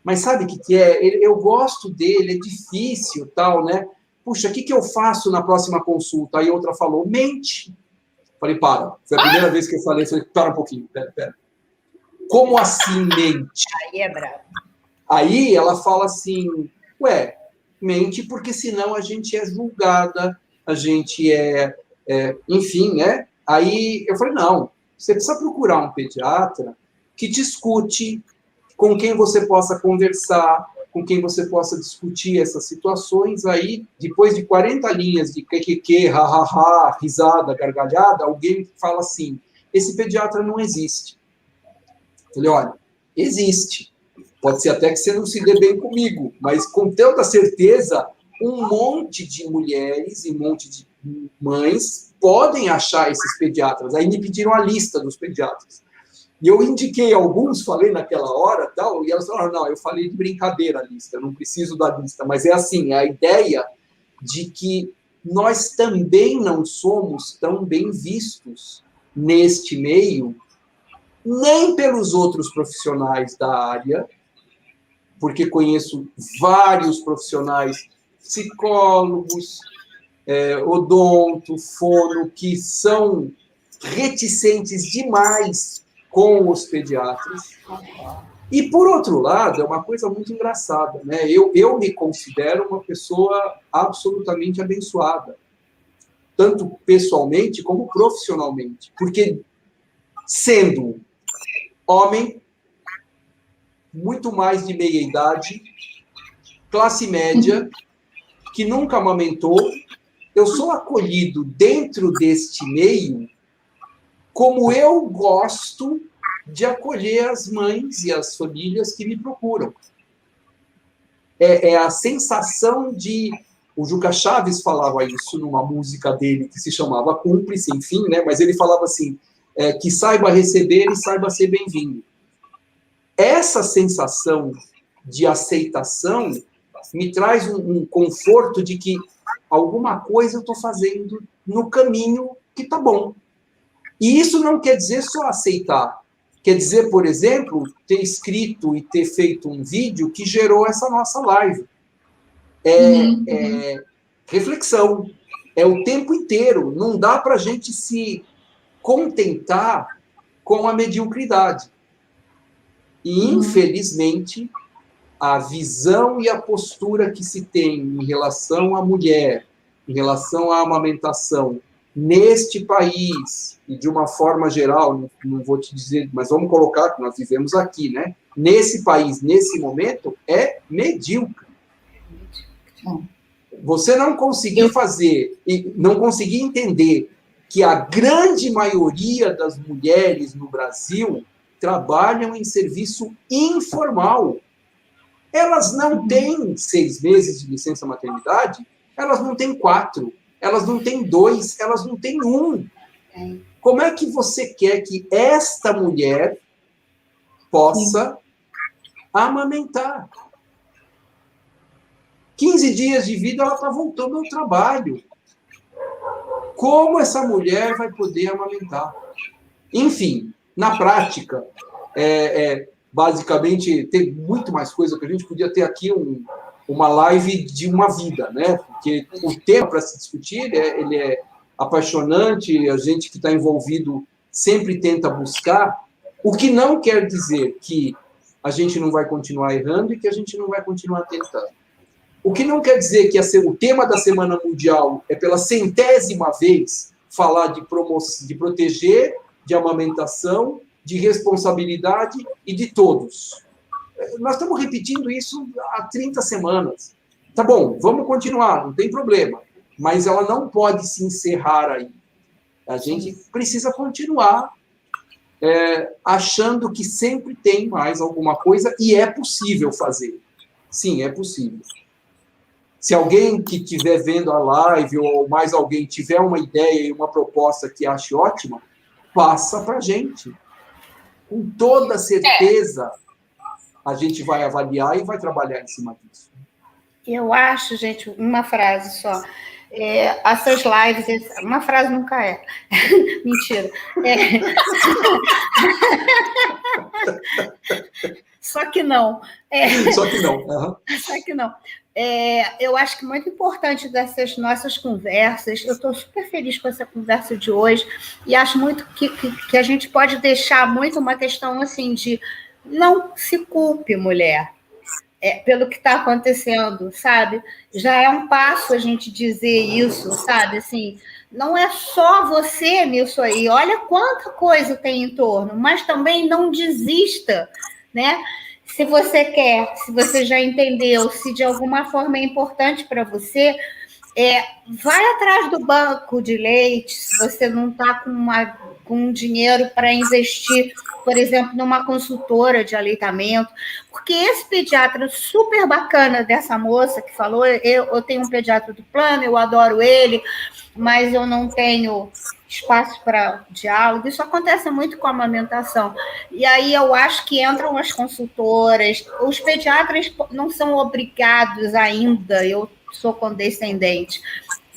mas sabe o que é? Eu gosto dele, é difícil, tal, né? Puxa, o que eu faço na próxima consulta? Aí outra falou, mente. Falei, para. Foi a primeira vez que eu falei, para um pouquinho, pera. Como assim mente? Aí é bravo. Aí ela fala assim, ué, mente porque senão a gente é julgada, a gente enfim, né? Aí eu falei, não, você precisa procurar um pediatra que te escute, com quem você possa conversar, com quem você possa discutir essas situações. Aí, depois de 40 linhas de que, ha, risada, gargalhada, alguém fala assim, esse pediatra não existe. Eu falei, olha, existe. Pode ser até que você não se dê bem comigo, mas com tanta certeza, um monte de mulheres e um monte de mães podem achar esses pediatras. Aí me pediram a lista dos pediatras. E eu indiquei alguns, falei naquela hora, tal, e elas falaram, não, eu falei de brincadeira a lista, não preciso da lista. Mas é assim, a ideia de que nós também não somos tão bem vistos neste meio, nem pelos outros profissionais da área, porque conheço vários profissionais, psicólogos, odonto, fono, que são reticentes demais com os pediatras. E, por outro lado, é uma coisa muito engraçada, né? Eu me considero uma pessoa absolutamente abençoada, tanto pessoalmente como profissionalmente, porque, sendo homem, muito mais de meia idade, classe média, que nunca amamentou, eu sou acolhido dentro deste meio como eu gosto de acolher as mães e as famílias que me procuram. É a sensação de... O Juca Chaves falava isso numa música dele que se chamava Cúmplice, enfim, né? Mas ele falava assim, que saiba receber e saiba ser bem-vindo. Essa sensação de aceitação me traz um conforto de que alguma coisa eu estou fazendo no caminho que está bom. E isso não quer dizer só aceitar. Quer dizer, por exemplo, ter escrito e ter feito um vídeo que gerou essa nossa live. Reflexão. É o tempo inteiro. Não dá para a gente se contentar com a mediocridade. E, infelizmente, a visão e a postura que se tem em relação à mulher, em relação à amamentação, neste país, e de uma forma geral, não vou te dizer, mas vamos colocar que nós vivemos aqui, né? Nesse país, nesse momento, é medíocre. Você não conseguir fazer, e não conseguir entender que a grande maioria das mulheres no Brasil trabalham em serviço informal. Elas não têm 6 meses de licença maternidade, elas não têm 4, elas não têm 2, elas não têm 1. Como é que você quer que esta mulher possa amamentar? 15 dias de vida, ela está voltando ao trabalho. Como essa mulher vai poder amamentar? Enfim, na prática, basicamente, tem muito mais coisa que a gente podia ter aqui uma live de uma vida, né? Porque o tema para se discutir, ele é apaixonante, a gente que está envolvido sempre tenta buscar, o que não quer dizer que a gente não vai continuar errando e que a gente não vai continuar tentando. O que não quer dizer que o tema da Semana Mundial é pela 100ª vez falar de proteger, de amamentação, de responsabilidade e de todos. Nós estamos repetindo isso há 30 semanas. Tá bom, vamos continuar, não tem problema. Mas ela não pode se encerrar aí. A gente precisa continuar achando que sempre tem mais alguma coisa e é possível fazer. Sim, é possível. Se alguém que estiver vendo a live ou mais alguém tiver uma ideia e uma proposta que ache ótima, passa para a gente. Com toda certeza, a gente vai avaliar e vai trabalhar em cima disso. Eu acho, gente, uma frase só. Essas lives, uma frase nunca é. Mentira. Só que não. Só que não. Só que não. Eu acho que muito importante dessas nossas conversas, eu estou super feliz com essa conversa de hoje, e acho muito que a gente pode deixar muito uma questão assim de não se culpe, mulher, pelo que está acontecendo, sabe? Já é um passo a gente dizer isso, sabe? Assim, não é só você nisso aí, olha quanta coisa tem em torno, mas também não desista, né? Se você quer, se você já entendeu, se de alguma forma é importante para você, vai atrás do banco de leite, se você não está com dinheiro para investir, por exemplo, numa consultora de aleitamento, porque esse pediatra super bacana dessa moça que falou, eu tenho um pediatra do plano, eu adoro ele, mas eu não tenho espaço para diálogo. Isso acontece muito com a amamentação. E aí eu acho que entram as consultoras, os pediatras não são obrigados ainda, eu sou condescendente,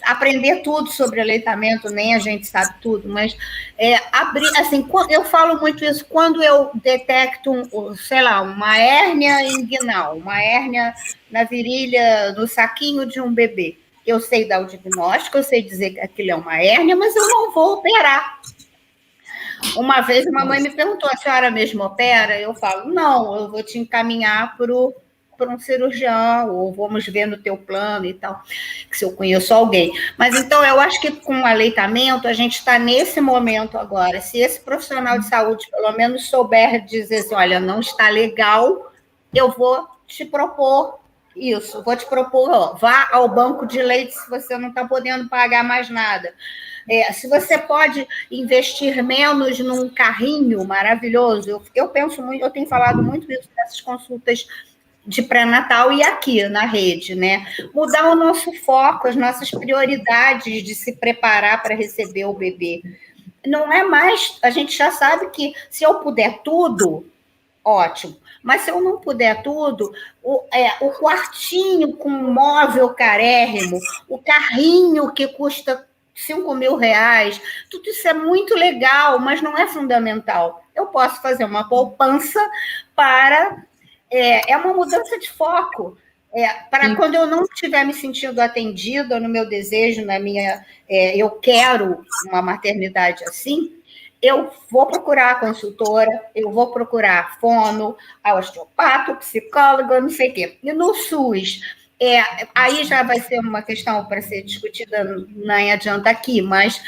aprender tudo sobre aleitamento, nem a gente sabe tudo, mas abrir, assim, eu falo muito isso quando eu detecto, sei lá, uma hérnia inguinal, uma hérnia na virilha, no saquinho de um bebê. Eu sei dar o diagnóstico, eu sei dizer que aquilo é uma hérnia, mas eu não vou operar. Uma vez uma mãe me perguntou, a senhora mesmo opera? Eu falo, não, eu vou te encaminhar para um cirurgião, ou vamos ver no teu plano e tal, se eu conheço alguém. Mas então eu acho que com o aleitamento a gente está nesse momento agora. Se esse profissional de saúde pelo menos souber dizer assim, olha, não está legal, eu vou te propor isso, vou te propor, ó, vá ao banco de leite se você não está podendo pagar mais nada. Se você pode investir menos num carrinho maravilhoso, eu penso muito, eu tenho falado muito isso nessas consultas de pré-natal e aqui na rede, né? Mudar o nosso foco, as nossas prioridades de se preparar para receber o bebê. Não é mais, a gente já sabe que se eu puder tudo, ótimo. Mas se eu não puder tudo, o quartinho com móvel carérrimo, o carrinho que custa R$ 5.000, tudo isso é muito legal, mas não é fundamental. Eu posso fazer uma poupança para... É uma mudança de foco. Para quando eu não estiver me sentindo atendida no meu desejo, eu quero uma maternidade assim, eu vou procurar a consultora, eu vou procurar fono, a osteopata, o psicólogo, não sei o quê. E no SUS, aí já vai ser uma questão para ser discutida, não adianta aqui, mas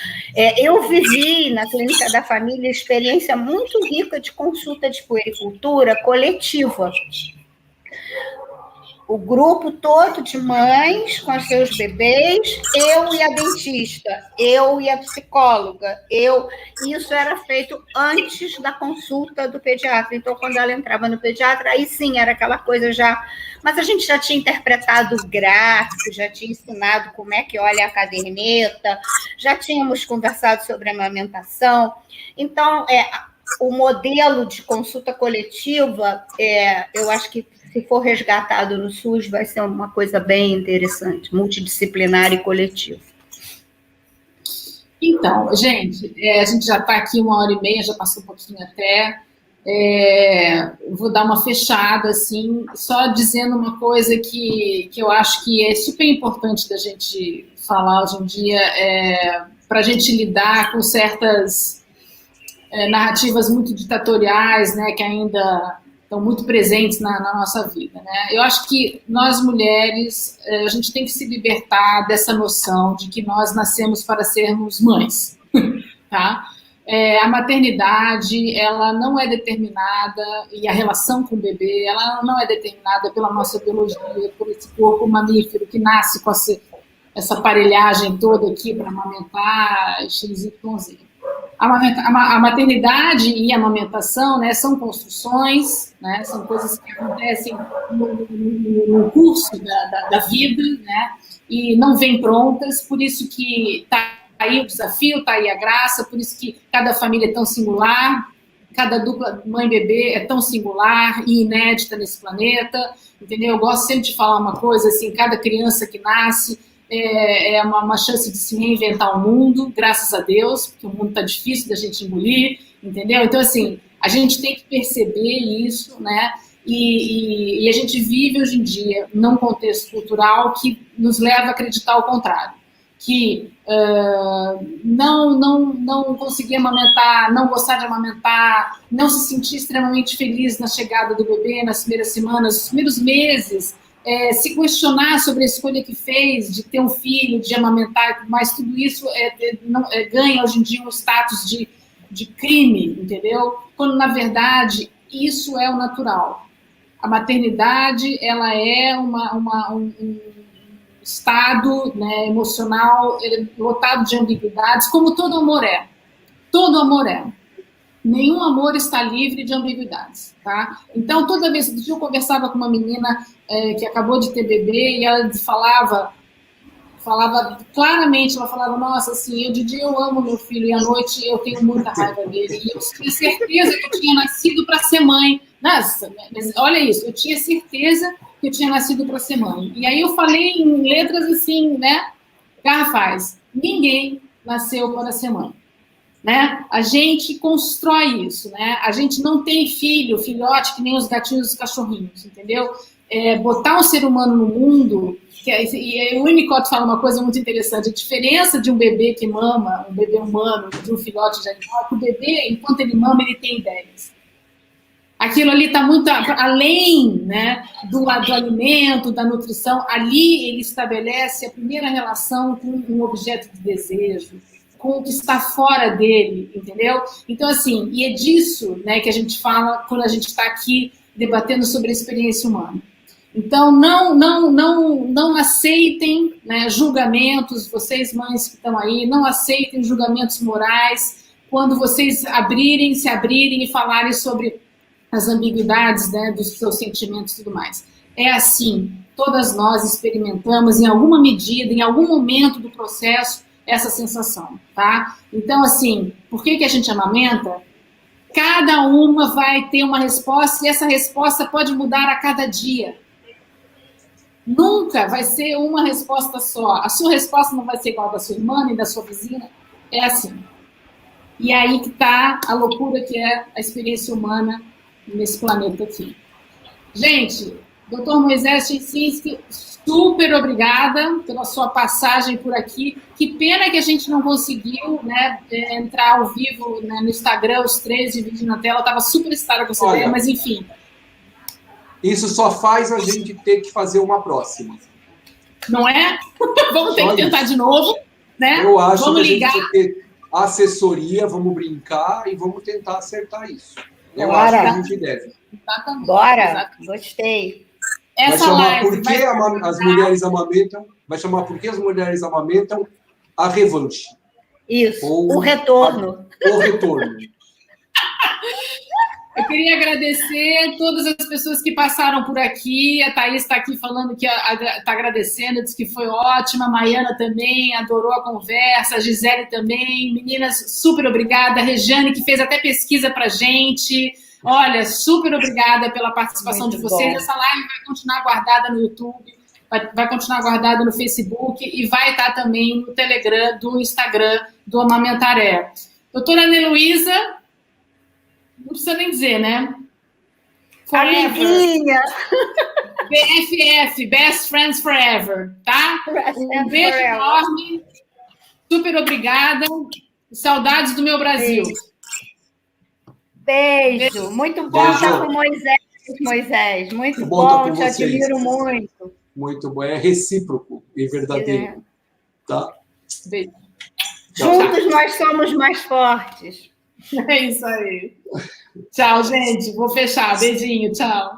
eu vivi na Clínica da Família experiência muito rica de consulta de puericultura coletiva. O grupo todo de mães com os seus bebês, eu e a dentista, eu e a psicóloga, isso era feito antes da consulta do pediatra. Então, quando ela entrava no pediatra, aí sim, era aquela coisa já... Mas a gente já tinha interpretado o gráfico, já tinha ensinado como é que olha a caderneta, já tínhamos conversado sobre a amamentação. Então, o modelo de consulta coletiva, eu acho que se for resgatado no SUS, vai ser uma coisa bem interessante, multidisciplinar e coletiva. Então, gente, a gente já está aqui 1h30, já passou um pouquinho até. Vou dar uma fechada, assim, só dizendo uma coisa que eu acho que é super importante da gente falar hoje em dia, para a gente lidar com certas narrativas muito ditatoriais, né, que ainda estão muito presentes na nossa vida, né? Eu acho que nós mulheres, a gente tem que se libertar dessa noção de que nós nascemos para sermos mães, tá? A maternidade, ela não é determinada, e a relação com o bebê, ela não é determinada pela nossa biologia, por esse corpo mamífero que nasce com essa aparelhagem toda aqui para amamentar, XYZ. A maternidade e a amamentação, né, são construções, né, são coisas que acontecem no curso da vida, né, e não vêm prontas, por isso que está aí o desafio, está aí a graça, por isso que cada família é tão singular, cada dupla mãe-bebê é tão singular e inédita nesse planeta, entendeu? Eu gosto sempre de falar uma coisa, assim, cada criança que nasce é uma chance de se reinventar o mundo, graças a Deus, porque o mundo está difícil da gente engolir, entendeu? Então, assim, a gente tem que perceber isso, né? E a gente vive hoje em dia num contexto cultural que nos leva a acreditar o contrário, que não conseguir amamentar, não gostar de amamentar, não se sentir extremamente feliz na chegada do bebê, nas primeiras semanas, nos primeiros meses, se questionar sobre a escolha que fez de ter um filho, de amamentar, mas tudo isso ganha hoje em dia um status de crime, entendeu? Quando, na verdade, isso é o natural. A maternidade, ela é um estado, né, emocional lotado de ambiguidades, como todo amor é. Todo amor é. Nenhum amor está livre de ambiguidades, tá? Então, toda vez que eu conversava com uma menina que acabou de ter bebê e ela falava claramente, ela falava, nossa, assim, de dia eu amo meu filho e à noite eu tenho muita raiva dele. E eu tinha certeza que eu tinha nascido para ser mãe. Nossa, mas olha isso, eu tinha certeza que eu tinha nascido para ser mãe. E aí eu falei em letras assim, né, garrafais. Ninguém nasceu para ser mãe. Né? A gente constrói isso, né? A gente não tem filhote, que nem os gatinhos e os cachorrinhos, entendeu? Botar um ser humano no mundo, e o Winnicott fala uma coisa muito interessante, a diferença de um bebê que mama, um bebê humano, de um filhote de animal, é que o bebê, enquanto ele mama, ele tem ideias. Aquilo ali está muito além, né, do alimento, da nutrição, ali ele estabelece a primeira relação com um objeto de desejo, com o que está fora dele, entendeu? Então, assim, e é disso, né, que a gente fala quando a gente está aqui debatendo sobre a experiência humana. Então, não aceitem, né, julgamentos, vocês mães que estão aí, não aceitem julgamentos morais quando vocês se abrirem e falarem sobre as ambiguidades, né, dos seus sentimentos e tudo mais. É assim, todas nós experimentamos em alguma medida, em algum momento do processo, essa sensação, tá? Então, assim, por que a gente amamenta? Cada uma vai ter uma resposta e essa resposta pode mudar a cada dia. Nunca vai ser uma resposta só. A sua resposta não vai ser igual a da sua irmã e da sua vizinha. É assim. E aí que está a loucura que é a experiência humana nesse planeta aqui. Gente, Dr. Moisés Chincinski, super obrigada pela sua passagem por aqui. Que pena que a gente não conseguiu, né, entrar ao vivo, né, no Instagram, os 13 vídeos na tela. Eu estava super excitada com essa ideia, mas enfim. Isso só faz a gente ter que fazer uma próxima. Não é? Vamos ter que tentar de novo, né? Eu acho vamos que ligar. a gente tem que ter assessoria, vamos brincar e vamos tentar acertar isso. Eu Bora. acho que a gente deve. Exatamente. Bora, Exatamente. Gostei. Vai Essa chamar live Por que as mulheres amamentam? Vai chamar Por que as mulheres amamentam? A revanche. Isso, Ou o retorno. O retorno. Eu queria agradecer todas as pessoas que passaram por aqui. A Thaís está aqui falando que está agradecendo, disse que foi ótima. A Maiana também adorou a conversa. A Gisele também. Meninas, super obrigada. A Regiane, que fez até pesquisa para a gente. Olha, super obrigada pela participação Muito de vocês. bom. Essa live vai continuar guardada no YouTube, vai continuar guardada no Facebook e vai estar também no Telegram, do Instagram do Amamentaré. Doutora Ana Heloísa, não precisa nem dizer, né? Amiguinha! BFF, Best Friends Forever, tá? Um beijo enorme, super obrigada. Saudades do meu Brasil. Beijo. Muito bom estar com Moisés. Muito bom, te admiro muito. Muito bom. É recíproco e verdadeiro. Tá? Beijo. Juntos nós somos mais fortes. É isso aí. Tchau, gente. Vou fechar. Beijinho. Tchau.